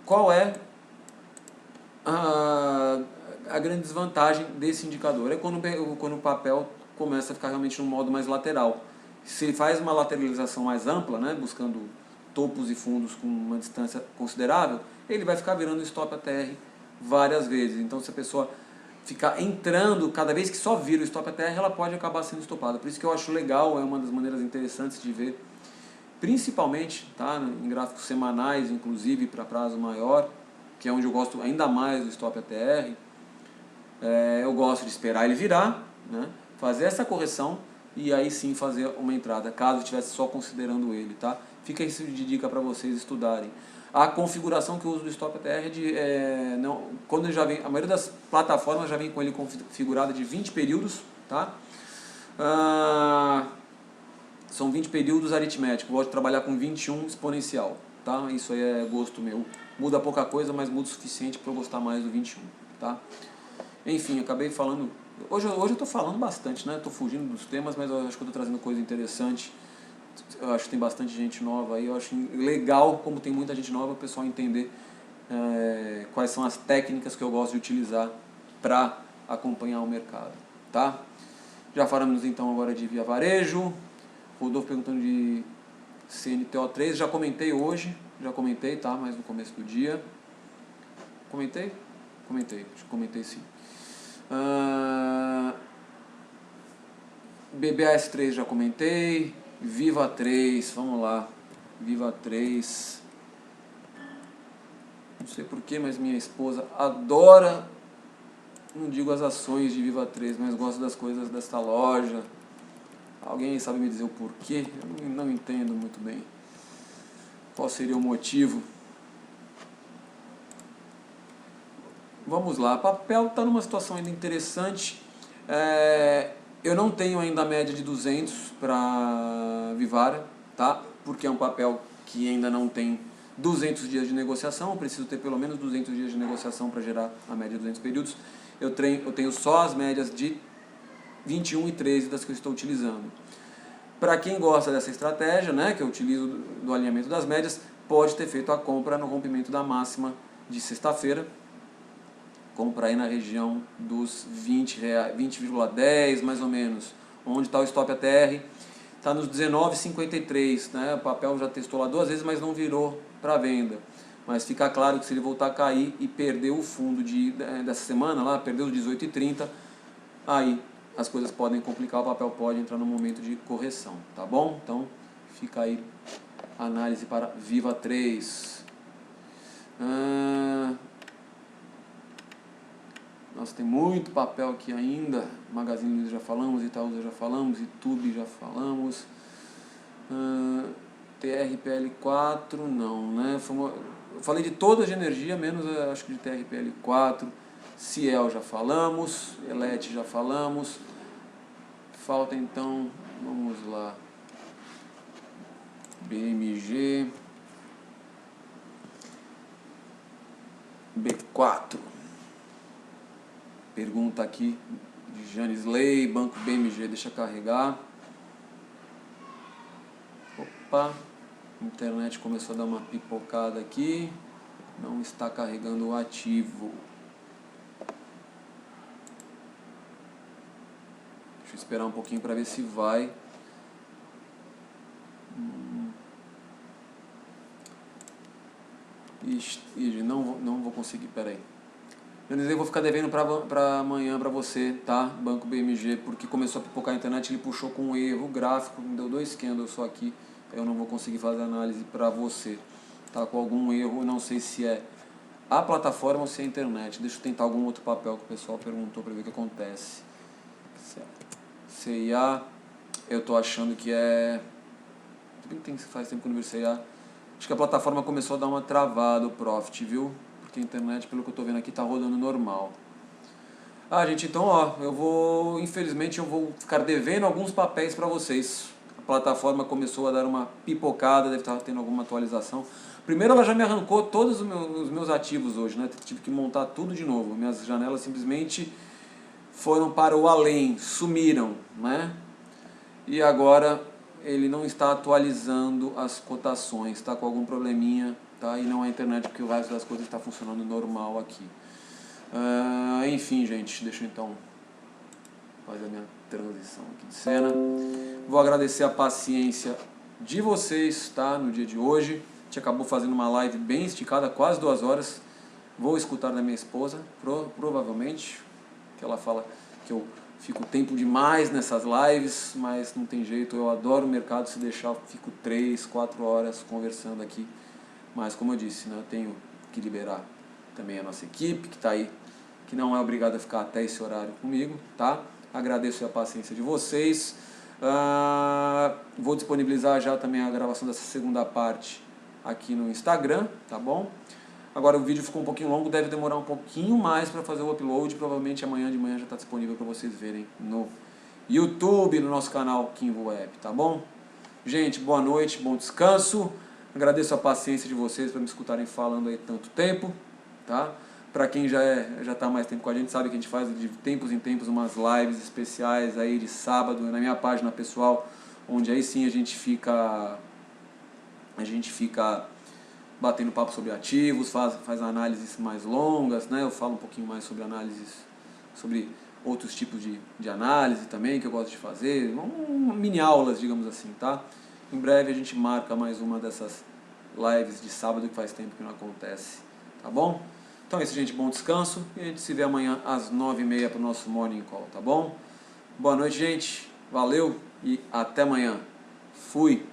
Qual é a grande desvantagem desse indicador? É quando o papel começa a ficar realmente num modo mais lateral. Se ele faz uma lateralização mais ampla, né, buscando topos e fundos com uma distância considerável, ele vai ficar virando stop ATR várias vezes. Então, se a pessoa ficar entrando, cada vez que só vira o stop ATR, ela pode acabar sendo estopada. Por isso que eu acho legal, é uma das maneiras interessantes de ver, principalmente, tá, em gráficos semanais, inclusive para prazo maior, que é onde eu gosto ainda mais do Stop ATR. Eu gosto de esperar ele virar, né, fazer essa correção e aí sim fazer uma entrada, caso estivesse só considerando ele, tá? Fica isso de dica para vocês estudarem. A configuração que eu uso do Stop ATR quando já vem, a maioria das plataformas já vem com ele configurada de 20 períodos, tá? São 20 períodos aritméticos, eu gosto de trabalhar com 21 exponencial, tá? Isso aí é gosto meu. Muda pouca coisa, mas muda o suficiente para eu gostar mais do 21, tá? Enfim, acabei falando. Hoje eu estou falando bastante, né? Estou fugindo dos temas, mas eu acho que eu estou trazendo coisa interessante. Eu acho que tem bastante gente nova aí. Eu acho legal, como tem muita gente nova, o pessoal entender quais são as técnicas que eu gosto de utilizar para acompanhar o mercado, tá? Já falamos então agora de Via Varejo. Rodolfo perguntando de CNTO3, já comentei hoje, tá? Mas no começo do dia. Comentei? Comentei, acho que comentei sim. BBAS3 já comentei. Viva 3, vamos lá. Viva 3. Não sei porquê, mas minha esposa adora, não digo as ações de Viva 3, mas gosta das coisas desta loja. Alguém sabe me dizer o porquê? Eu não entendo muito bem. Qual seria o motivo? Vamos lá, papel está numa situação ainda interessante. Eu não tenho ainda a média de 200 para Vivara, tá? Porque é um papel que ainda não tem 200 dias de negociação. Eu preciso ter pelo menos 200 dias de negociação para gerar a média de 200 períodos. Eu tenho só as médias de 21 e 13 das que eu estou utilizando. Para quem gosta dessa estratégia, né, que eu utilizo do alinhamento das médias, pode ter feito a compra no rompimento da máxima de sexta-feira. Compra aí na região dos 20,10 mais ou menos. Onde está o Stop ATR? Está nos 19,53, né? O papel já testou lá 2 vezes, mas não virou para venda. Mas fica claro que se ele voltar a cair e perder o fundo dessa semana, lá, perder os 18,30, aí as coisas podem complicar, o papel pode entrar no momento de correção, tá bom? Então fica aí a análise para Viva 3. Nossa, tem muito papel aqui ainda. Magazine Luiza já falamos, Itaúsa já falamos, YouTube já falamos. TRPL4 não, né? Eu falei de todas de energia, menos acho que de TRPL4. Ciel já falamos, Elet já falamos. Falta então, vamos lá, BMG. B4. Pergunta aqui de Janisley, Banco BMG, deixa carregar. Opa, a internet começou a dar uma pipocada aqui. Não está carregando o ativo. Deixa eu esperar um pouquinho para ver se vai. Ixi, não vou conseguir, peraí. Eu vou ficar devendo para amanhã para você, tá? Banco BMG, porque começou a pipocar a internet, ele puxou com um erro gráfico, me deu 2 candles só aqui, eu não vou conseguir fazer análise para você. Tá com algum erro, não sei se é a plataforma ou se é a internet. Deixa eu tentar algum outro papel que o pessoal perguntou para ver o que acontece. CIA, eu tô achando que é... Faz tempo que eu não vi CIA. Acho que a plataforma começou a dar uma travada, o Profit, viu? Porque a internet, pelo que eu tô vendo aqui, tá rodando normal. Ah, gente, então, ó, infelizmente, eu vou ficar devendo alguns papéis para vocês. A plataforma começou a dar uma pipocada, deve estar tendo alguma atualização. Primeiro, ela já me arrancou todos os meus ativos hoje, né? Tive que montar tudo de novo. Minhas janelas simplesmente foram para o além, sumiram, né? E agora ele não está atualizando as cotações, está com algum probleminha, tá? E não é a internet, porque o resto das coisas está funcionando normal aqui. Enfim, gente, deixa eu então fazer a minha transição aqui de cena. Vou agradecer a paciência de vocês, tá? No dia de hoje. A gente acabou fazendo uma live bem esticada, quase 2 horas. Vou escutar da minha esposa, provavelmente, que ela fala que eu fico tempo demais nessas lives, mas não tem jeito, eu adoro o mercado, se deixar eu fico 3, 4 horas conversando aqui. Mas como eu disse, né, eu tenho que liberar também a nossa equipe, que está aí, que não é obrigada a ficar até esse horário comigo, tá? Agradeço a paciência de vocês. Vou disponibilizar já também a gravação dessa segunda parte aqui no Instagram, tá bom? Agora o vídeo ficou um pouquinho longo, deve demorar um pouquinho mais para fazer o upload, provavelmente amanhã de manhã já está disponível para vocês verem no YouTube, no nosso canal Kinvo Web, tá bom? Gente, boa noite, bom descanso, agradeço a paciência de vocês por me escutarem falando aí tanto tempo, tá? Para quem já está mais tempo com a gente, sabe que a gente faz de tempos em tempos umas lives especiais aí de sábado na minha página pessoal, onde aí sim a gente fica batendo papo sobre ativos, faz análises mais longas, né? Eu falo um pouquinho mais sobre análises, sobre outros tipos de análise também, que eu gosto de fazer, mini aulas, digamos assim, tá? Em breve a gente marca mais uma dessas lives de sábado que faz tempo que não acontece, tá bom? Então é isso, gente, bom descanso e a gente se vê amanhã às 9h30 para o nosso Morning Call, tá bom? Boa noite, gente, valeu e até amanhã. Fui!